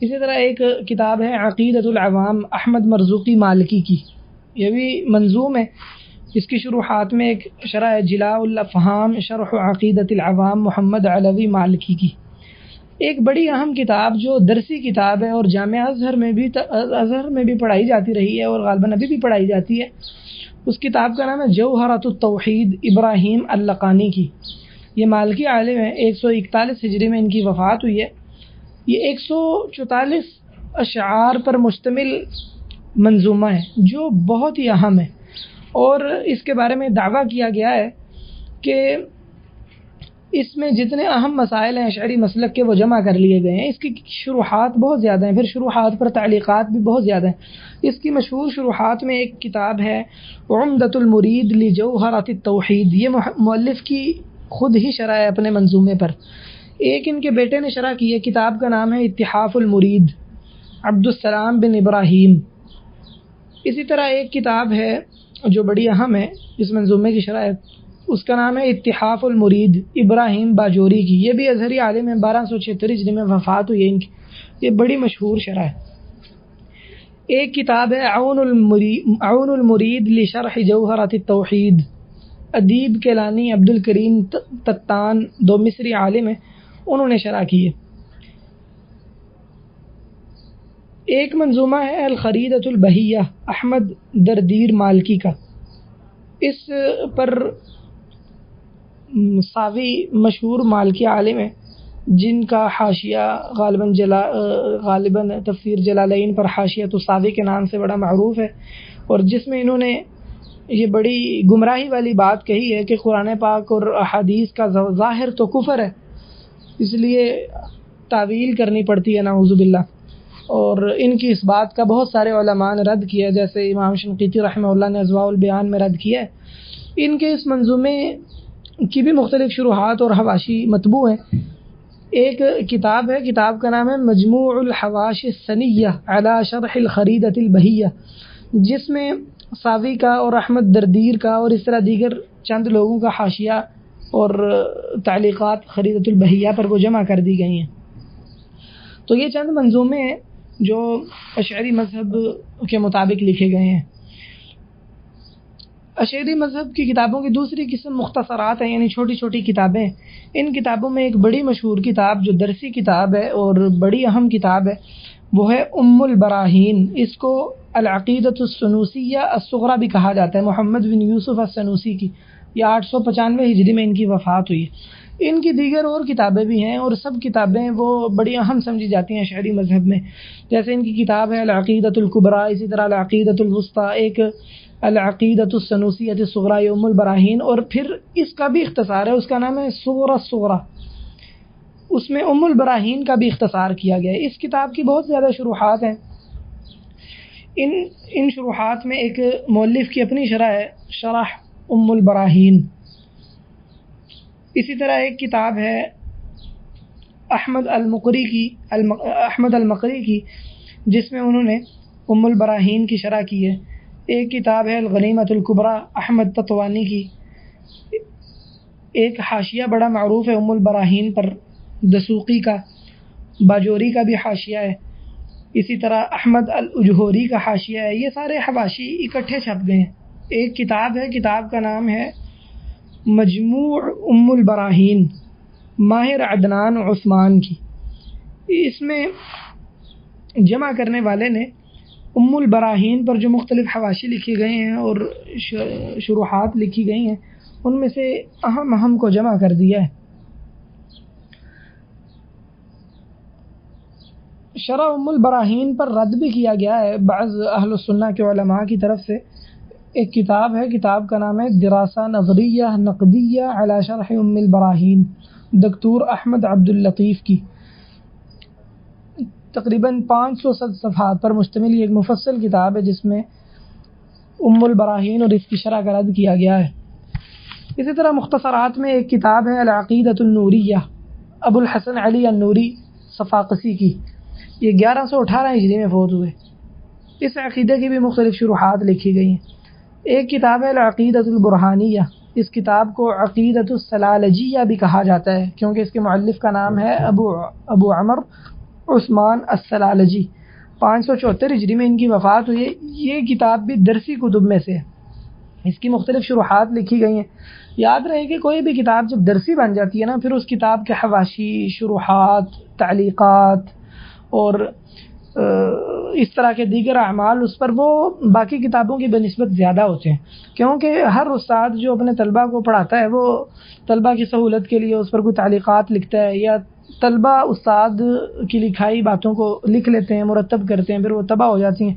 اسی طرح ایک کتاب ہے عقیدۃ العوام احمد مرزوقی مالکی کی، یہ بھی منظوم ہے۔ اس کی شروحات میں ایک شرح ہے جلاء الافہام شرح عقیدۃ العوام محمد علوی مالکی کی۔ ایک بڑی اہم کتاب جو درسی کتاب ہے اور جامعہ ازہر میں بھی پڑھائی جاتی رہی ہے اور غالباً ابھی بھی پڑھائی جاتی ہے، اس کتاب کا نام ہے جوہرۃ التوحید ابراہیم اللقانی کی۔ یہ مالکی عالم ہے، 141 ہجری میں ان کی وفات ہوئی ہے۔ یہ 144 اشعار پر مشتمل منظومہ ہے جو بہت ہی اہم ہے، اور اس کے بارے میں دعویٰ کیا گیا ہے کہ اس میں جتنے اہم مسائل ہیں اشعری مسلک کے وہ جمع کر لیے گئے ہیں۔ اس کی شروحات بہت زیادہ ہیں، پھر شروحات پر تعلیقات بھی بہت زیادہ ہیں۔ اس کی مشہور شروحات میں ایک کتاب ہے عمدۃ المرید لجوہرۃ التوحید، یہ مؤلف کی خود ہی شرح ہے اپنے منظومے پر۔ ایک ان کے بیٹے نے شرح کی ہے، کتاب کا نام ہے اتحاف المرید عبد السلام بن ابراہیم۔ اسی طرح ایک کتاب ہے جو بڑی اہم ہے اس منظومے کی شرح ہے، اس کا نام ہے اتحاف المرید ابراہیم باجوری کی، یہ بھی ازہری عالم ہے، 1276 ہجری میں وفات ہوئی ہے ان کی، یہ بڑی مشہور شرح ہے۔ ایک کتاب ہے عون المرید لشرح جوہرۃ التوحید، ادیب کیلانی عبد الکریم تتان، 2 مصری عالم ہیں، انہوں نے شرح کی ہے۔ ایک منظومہ ہے الخریدۃ البہیہ احمد دردیر مالکی کا، اس پر ساوی مشہور مالکی عالم ہے جن کا حاشیہ غالباً تفسیر جلالین پر حاشیۃ الساوی کے نام سے بڑا معروف ہے، اور جس میں انہوں نے یہ بڑی گمراہی والی بات کہی ہے کہ قرآن پاک اور احادیث کا ظاہر تو کفر ہے، اس لیے تعویل کرنی پڑتی ہے نعوذ باللہ، اور ان کی اس بات کا بہت سارے علماء نے رد کیا، جیسے امام شنقیطی رحمہ اللہ نے اضواء البیان میں رد کیا ہے۔ ان کے اس منظومے کی بھی مختلف شروحات اور حواشی مطبوع ہیں۔ ایک کتاب ہے، کتاب کا نام ہے مجموع الحواشی السنیہ علی شرح الخریدۃ البہیہ، جس میں ساوی کا اور احمد دردیر کا اور اس طرح دیگر چند لوگوں کا حاشیہ اور تعلیقات خریدۃ البہیہ پر وہ جمع کر دی گئی ہیں۔ تو یہ چند منظومے ہیں جو اشعری مذہب کے مطابق لکھے گئے ہیں۔ اشعری مذہب کی کتابوں کی دوسری قسم مختصرات ہیں، یعنی چھوٹی چھوٹی کتابیں۔ ان کتابوں میں ایک بڑی مشہور کتاب جو درسی کتاب ہے اور بڑی اہم کتاب ہے وہ ہے ام البراہین، اس کو العقیدۃ السنوسیہ الصغریٰ بھی کہا جاتا ہے، محمد بن یوسف السنوسی کی، یہ 895 ہجری میں ان کی وفات ہوئی ہے۔ ان کی دیگر اور کتابیں بھی ہیں، اور سب کتابیں وہ بڑی اہم سمجھی جاتی ہیں اشعری مذہب میں، جیسے ان کی کتاب ہے العقیدۃ الکبریٰ، اسی طرح العقیدۃ الوسطیٰ، ایک العقیدۃ السنوسیہ الصغریٰ ام البراہین، اور پھر اس کا بھی اختصار ہے، اس کا نام ہے صغریٰ الصغریٰ، اس میں ام البراہین کا بھی اختصار کیا گیا ہے۔ اس کتاب کی بہت زیادہ شروحات ہیں۔ ان شروحات میں ایک مؤلف کی اپنی شرح ہے، شرح ام البراہین۔ اسی طرح ایک کتاب ہے احمد المقری کی، جس میں انہوں نے ام البراہین کی شرح کی ہے۔ ایک کتاب ہے الغنیمۃ الکبریٰ احمد تطوانی کی، ایک حاشیہ بڑا معروف ہے ام البراہین پر دسوقی کا، باجوری کا بھی حاشیہ ہے، اسی طرح احمد الاجہوری کا حاشیہ ہے، یہ سارے حواشی اکٹھے چھپ گئے ہیں۔ ایک کتاب ہے، کتاب کا نام ہے مجموع ام البراہین ماہر عدنان عثمان کی، اس میں جمع کرنے والے نے ام البراہین پر جو مختلف حواشی لکھی گئے ہیں اور شروحات لکھی گئی ہیں ان میں سے اہم کو جمع کر دیا ہے۔ شرح ام البراہین پر رد بھی کیا گیا ہے بعض اہل السنہ کے علماء کی طرف سے۔ ایک کتاب ہے، کتاب کا نام ہے دراسہ نظریہ نقدیہ علی شرح ام البراہین، دکتور احمد عبد اللطیف کی، تقریباً 500 صفحات پر مشتمل یہ ایک مفصل کتاب ہے جس میں ام البراہین اور اس کی شرح کا رد کیا گیا ہے۔ اسی طرح مختصرات میں ایک کتاب ہے العقیدۃ النوریہ ابو الحسن علی النوری صفاقسی کی، یہ 1118 ہجری میں فوت ہوئے، اس عقیدے کی بھی مختلف شروحات لکھی گئی ہیں۔ ایک کتاب ہے العقیدۃ البرہانیہ، اس کتاب کو عقیدۃ السلالجیہ بھی کہا جاتا ہے کیونکہ اس کے مؤلف کا نام ہے ابو عمر عثمان السلالجی، 574 ہجری میں ان کی وفات ہوئی ہے۔ یہ کتاب بھی درسی کتب میں سے ہے، اس کی مختلف شروحات لکھی گئی ہیں۔ یاد رہے کہ کوئی بھی کتاب جب درسی بن جاتی ہے نا، پھر اس کتاب کے حواشی، شروحات، تعلیقات اور اس طرح کے دیگر اعمال اس پر وہ باقی کتابوں کی بنسبت زیادہ ہوتے ہیں، کیونکہ ہر استاد جو اپنے طلبہ کو پڑھاتا ہے وہ طلبہ کی سہولت کے لیے اس پر کوئی تعلیقات لکھتا ہے، یا طلبہ استاد کی لکھائی باتوں کو لکھ لیتے ہیں، مرتب کرتے ہیں، پھر وہ تباہ ہو جاتی ہیں۔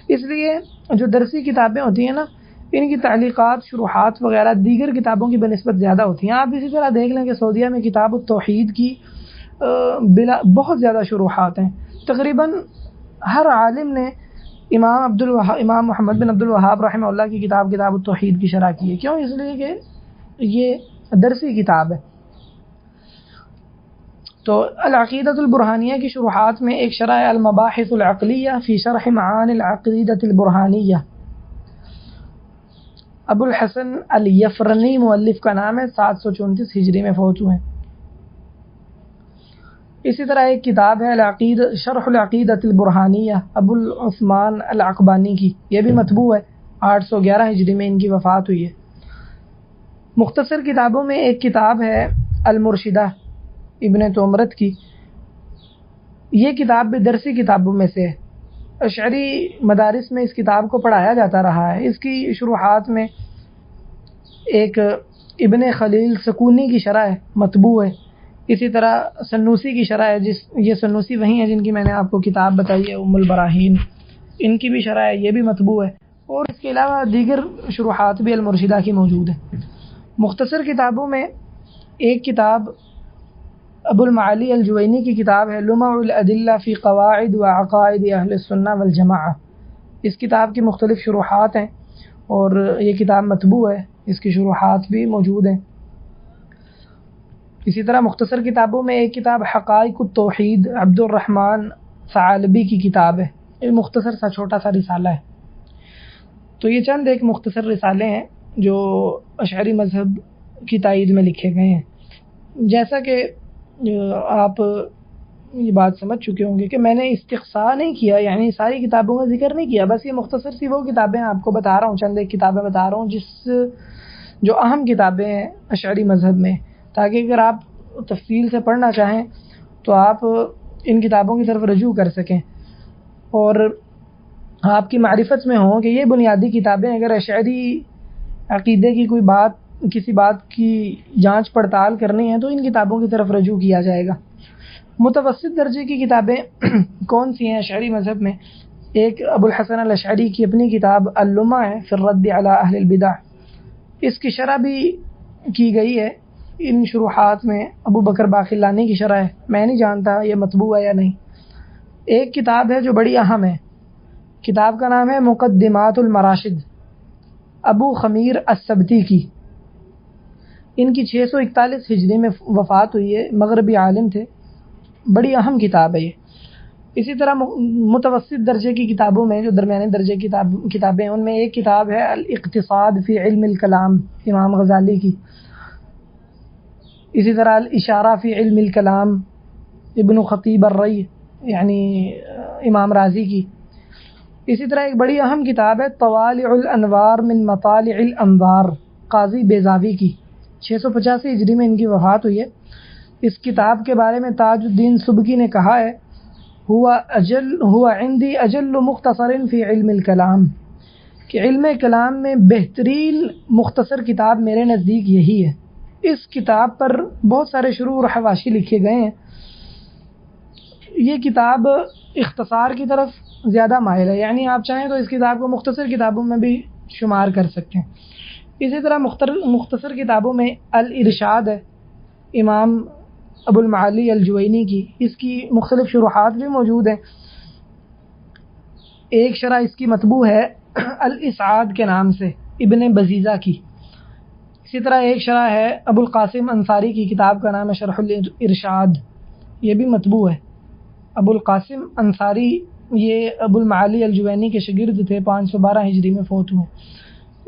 اس لیے جو درسی کتابیں ہوتی ہیں نا، ان کی تعلیقات، شروحات وغیرہ دیگر کتابوں کی بنسبت زیادہ ہوتی ہیں۔ آپ اسی طرح دیکھ لیں کہ سعودیہ میں کتاب التوحید کی بہت زیادہ شروحات ہیں، تقریباً ہر عالم نے امام محمد بن عبد الوہاب رحمہ اللہ کی کتاب التوحید کی شرح کی ہے۔ کیوں؟ اس لیے کہ یہ درسی کتاب ہے۔ تو العقیدۃ البرہانیہ کی شروحات میں ایک شرح المباحث العقلیہ فی شرح معانی العقیدۃ البرہانیہ، ابو الحسن الیفرنی مؤلف کا نام ہے، 734 ہجری میں فوت ہوئے ہیں۔ اسی طرح ایک کتاب ہے شرح العقیدۃ البرہانیہ ابو العثمان العقبانی کی، یہ بھی مطبوع ہے، 811 ہجری میں ان کی وفات ہوئی ہے۔ مختصر کتابوں میں ایک کتاب ہے المرشدہ ابن تومرت کی، یہ کتاب بھی درسی کتابوں میں سے ہے، اشعری مدارس میں اس کتاب کو پڑھایا جاتا رہا ہے۔ اس کی شروحات میں ایک ابن خلیل سکونی کی شرح ہے، مطبوع ہے، اسی طرح سنوسی کی شرح ہے، یہ سنوسی وہی ہیں جن کی میں نے آپ کو کتاب بتائی ہے ام البراہین، ان کی بھی شرح ہے، یہ بھی مطبوع ہے، اور اس کے علاوہ دیگر شروحات بھی المرشدہ کی موجود ہیں۔ مختصر کتابوں میں ایک کتاب ابو المعالی الجوینی کی کتاب ہے لمع الادلہ فی قواعد و عقائد اہل السنہ والجماعہ، اس کتاب کی مختلف شروحات ہیں اور یہ کتاب مطبوع ہے، اس کی شروحات بھی موجود ہیں۔ اسی طرح مختصر کتابوں میں ایک کتاب حقائق التوحید عبد الرحمن ثعالبی کی کتاب ہے، یہ مختصر سا چھوٹا سا رسالہ ہے۔ تو یہ چند ایک مختصر رسالے ہیں جو اشعری مذہب کی تائید میں لکھے گئے ہیں۔ جیسا کہ آپ یہ بات سمجھ چکے ہوں گے کہ میں نے استقصاء نہیں کیا، یعنی ساری کتابوں کا ذکر نہیں کیا، بس یہ مختصر سی وہ کتابیں آپ کو بتا رہا ہوں، چند ایک کتابیں بتا رہا ہوں جو اہم کتابیں ہیں اشعری مذہب میں، تاکہ اگر آپ تفصیل سے پڑھنا چاہیں تو آپ ان کتابوں کی طرف رجوع کر سکیں اور آپ کی معرفت میں ہوں کہ یہ بنیادی کتابیں، اگر اشعری عقیدے کی کوئی بات، کسی بات کی جانچ پڑتال کرنی ہے تو ان کتابوں کی طرف رجوع کیا جائے گا۔ متوسط درجے کی کتابیں کون سی ہیں اشعری مذہب میں؟ ایک ابو الحسن الاشعری کی اپنی کتاب اللمع ہے فی الرد علی اہل البدع، اس کی شرح بھی کی گئی ہے ان شروحات میں، ابو بکر باقلانی کی شرح ہے، میں نہیں جانتا یہ مطبوع ہے یا نہیں۔ ایک کتاب ہے جو بڑی اہم ہے، کتاب کا نام ہے مقدمات المراشد، ابو خمیر السبتی کی، ان کی 641 ہجری میں وفات ہوئی ہے، مغربی عالم تھے، بڑی اہم کتاب ہے یہ۔ اسی طرح متوسط درجے کی کتابوں میں، جو درمیانے درجے کی کتابیں ہیں، ان میں ایک کتاب ہے الاقتصاد فی علم الکلام امام غزالی کی. اسی طرح الاشارہ فی علم الکلام ابن خطیب الرئی یعنی امام رازی کی. اسی طرح ایک بڑی اہم کتاب ہے طوالع الانوار من مطالع الانوار قاضی بیضاوی کی، 685 ہجری میں ان کی وفات ہوئی ہے. اس کتاب کے بارے میں تاج الدین سبکی نے کہا ہے ہوا عندی اجل مختصر فی علم الکلام، کہ علم کلام میں بہترین مختصر کتاب میرے نزدیک یہی ہے. اس کتاب پر بہت سارے شروح اور حواشی لکھے گئے ہیں. یہ کتاب اختصار کی طرف زیادہ مائل ہے، یعنی آپ چاہیں تو اس کتاب کو مختصر کتابوں میں بھی شمار کر سکتے ہیں. اسی طرح مختصر کتابوں میں الارشاد ہے امام ابو المعالی الجوینی کی، اس کی مختلف شروحات بھی موجود ہیں. ایک شرح اس کی مطبوع ہے الاسعاد کے نام سے ابن بزیزہ کی. اسی طرح ایک شرح ہے ابو القاسم انصاری کی، کتاب کا نام ہے شرح الارشاد، یہ بھی مطبوع ہے. ابو القاسم انصاری یہ ابو المعالی الجوینی کے شاگرد تھے، 512 ہجری میں فوت ہوئے.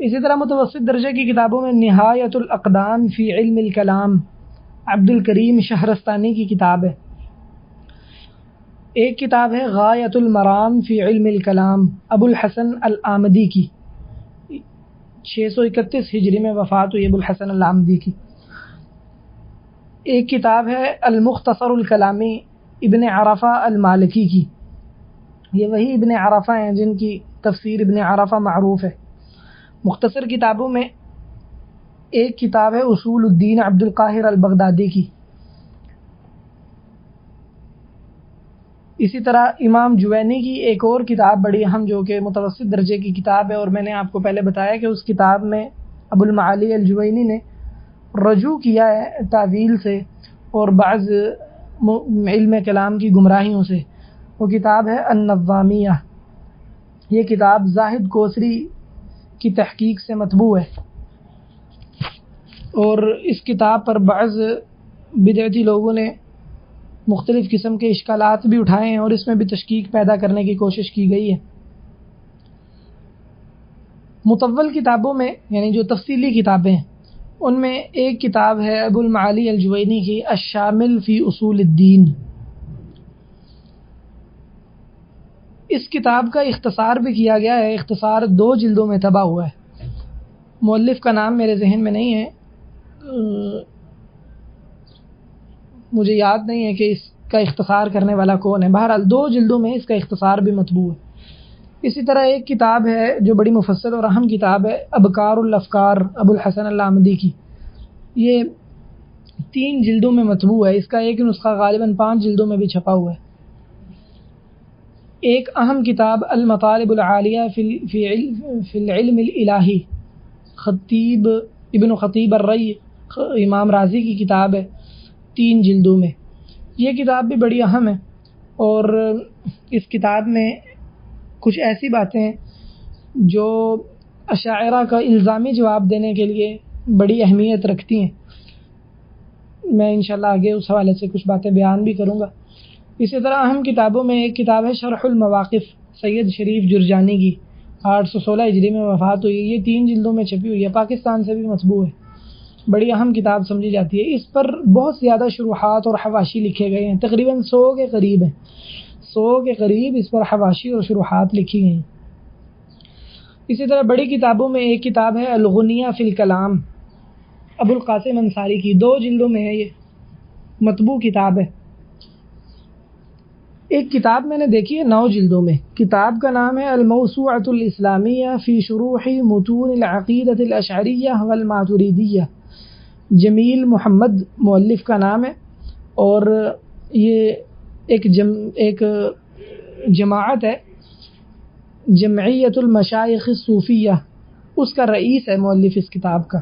اسی طرح متوسط درجے کی کتابوں میں نہایت الاقدام فی علم الکلام عبد الکریم شہرستانی کی کتاب ہے. ایک کتاب ہے غایت المرام فی علم الکلام ابو الحسن الآمدی کی، 631 ہجری میں وفات ہوئی ابو الحسن الآمدی کی. ایک کتاب ہے المختصر الکلامی ابن عرفہ المالکی کی، یہ وہی ابن عرفہ ہیں جن کی تفسیر ابن عرفہ معروف ہے. مختصر کتابوں میں ایک کتاب ہے اصول الدین عبد القاہر البغدادی کی. اسی طرح امام جوینی کی ایک اور کتاب بڑی اہم جو کہ متوسط درجے کی کتاب ہے، اور میں نے آپ کو پہلے بتایا کہ اس کتاب میں ابو المعالی الجوینی نے رجوع کیا ہے تعویل سے اور بعض علم کلام کی گمراہیوں سے. وہ کتاب ہے النظامیہ. یہ کتاب زاہد کوثری کی تحقیق سے مطبوع ہے، اور اس کتاب پر بعض بدعتی لوگوں نے مختلف قسم کے اشکالات بھی اٹھائے ہیں اور اس میں بھی تشکیک پیدا کرنے کی کوشش کی گئی ہے. مطول کتابوں میں یعنی جو تفصیلی کتابیں ہیں ان میں ایک کتاب ہے ابو المعالی الجوینی کی الشامل فی اصول الدین. اس کتاب کا اختصار بھی کیا گیا ہے، اختصار 2 جلدوں میں طبع ہوا ہے. مؤلف کا نام میرے ذہن میں نہیں ہے، مجھے یاد نہیں ہے کہ اس کا اختصار کرنے والا کون ہے. بہرحال 2 جلدوں میں اس کا اختصار بھی مطبوع ہے. اسی طرح ایک کتاب ہے جو بڑی مفصل اور اہم کتاب ہے ابکار الافکار ابو الحسن الآمدی کی، یہ 3 جلدوں میں مطبوع ہے. اس کا ایک نسخہ غالباً 5 جلدوں میں بھی چھپا ہوا ہے. ایک اہم کتاب المطالب العالیہ فی العلم الالہی خطیب ابن خطیب الرئی امام رازی کی کتاب ہے، 3 جلدوں میں. یہ کتاب بھی بڑی اہم ہے اور اس کتاب میں کچھ ایسی باتیں ہیں جو اشاعرہ کا الزامی جواب دینے کے لیے بڑی اہمیت رکھتی ہیں. میں انشاءاللہ آگے اس حوالے سے کچھ باتیں بیان بھی کروں گا. اسی طرح اہم کتابوں میں ایک کتاب ہے شرح المواقف سید شریف جرجانی کی، 816 ہجری میں وفات ہوئی. یہ 3 جلدوں میں چھپی ہوئی ہے، پاکستان سے بھی مطبوع ہے. بڑی اہم کتاب سمجھی جاتی ہے. اس پر بہت زیادہ شروحات اور حواشی لکھے گئے ہیں، تقریباً 100 کے قریب ہیں. 100 کے قریب اس پر حواشی اور شروحات لکھی گئی ہیں. اسی طرح بڑی کتابوں میں ایک کتاب ہے الغنیہ فی الکلام ابو القاسم انصاری کی، 2 جلدوں میں ہے، یہ مطبوع کتاب ہے. ایک کتاب میں نے دیکھی ہے 9 جلدوں میں، کتاب کا نام ہے الموسوعۃ الاسلامیہ فی شروح متون العقیدۃ الاشعریہ والماتریدیہ. جمیل محمد مؤلف کا نام ہے، اور یہ ایک جماعت ہے جمعیت المشائخ الصوفیہ، اس کا رئیس ہے مؤلف اس کتاب کا.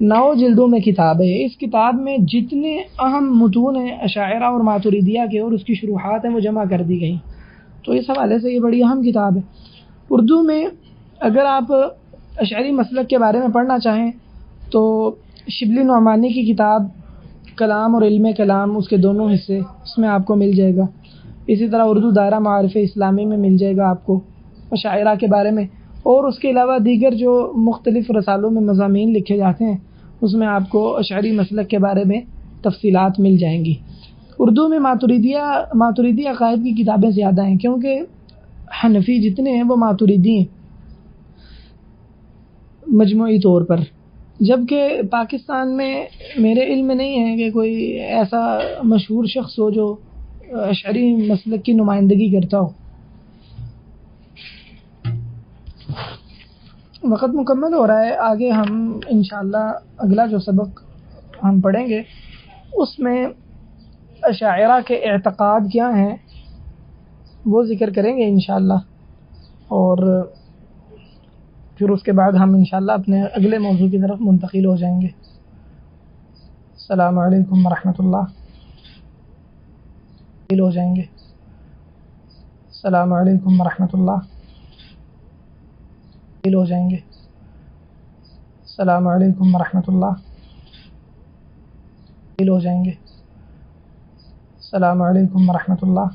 9 جلدوں میں کتاب ہے. اس کتاب میں جتنے اہم متون ہیں اشاعرہ اور ماتریدیہ کے اور اس کی شروحات ہیں وہ جمع کر دی گئی. تو اس حوالے سے یہ بڑی اہم کتاب ہے. اردو میں اگر آپ اشعری مسلک کے بارے میں پڑھنا چاہیں تو شبلی نعمانی کی کتاب کلام اور علم کلام، اس کے دونوں حصے، اس میں آپ کو مل جائے گا. اسی طرح اردو دائرہ معارف اسلامی میں مل جائے گا آپ کو اشاعرہ کے بارے میں، اور اس کے علاوہ دیگر جو مختلف رسالوں میں مضامین لکھے جاتے ہیں اس میں آپ کو اشعری مسلک کے بارے میں تفصیلات مل جائیں گی۔ اردو میں ماتریدی عقائد کی کتابیں زیادہ ہیں، کیونکہ حنفی جتنے ہیں وہ ماتریدی ہیں مجموعی طور پر، جبکہ پاکستان میں میرے علم میں نہیں ہے کہ کوئی ایسا مشہور شخص ہو جو اشعری مسلک کی نمائندگی کرتا ہو۔ وقت مکمل ہو رہا ہے، آگے ہم انشاءاللہ اگلا جو سبق ہم پڑھیں گے اس میں اشاعرہ کے اعتقاد کیا ہیں وہ ذکر کریں گے انشاءاللہ، اور پھر اس کے بعد ہم انشاءاللہ اپنے اگلے موضوع کی طرف منتقل ہو جائیں گے۔ السلام علیکم ورحمۃ اللہ۔ السلام علیکم ورحمۃ اللہ۔ السلام علیکم ورحمۃ اللہ۔ السلام علیکم ورحمۃ اللہ۔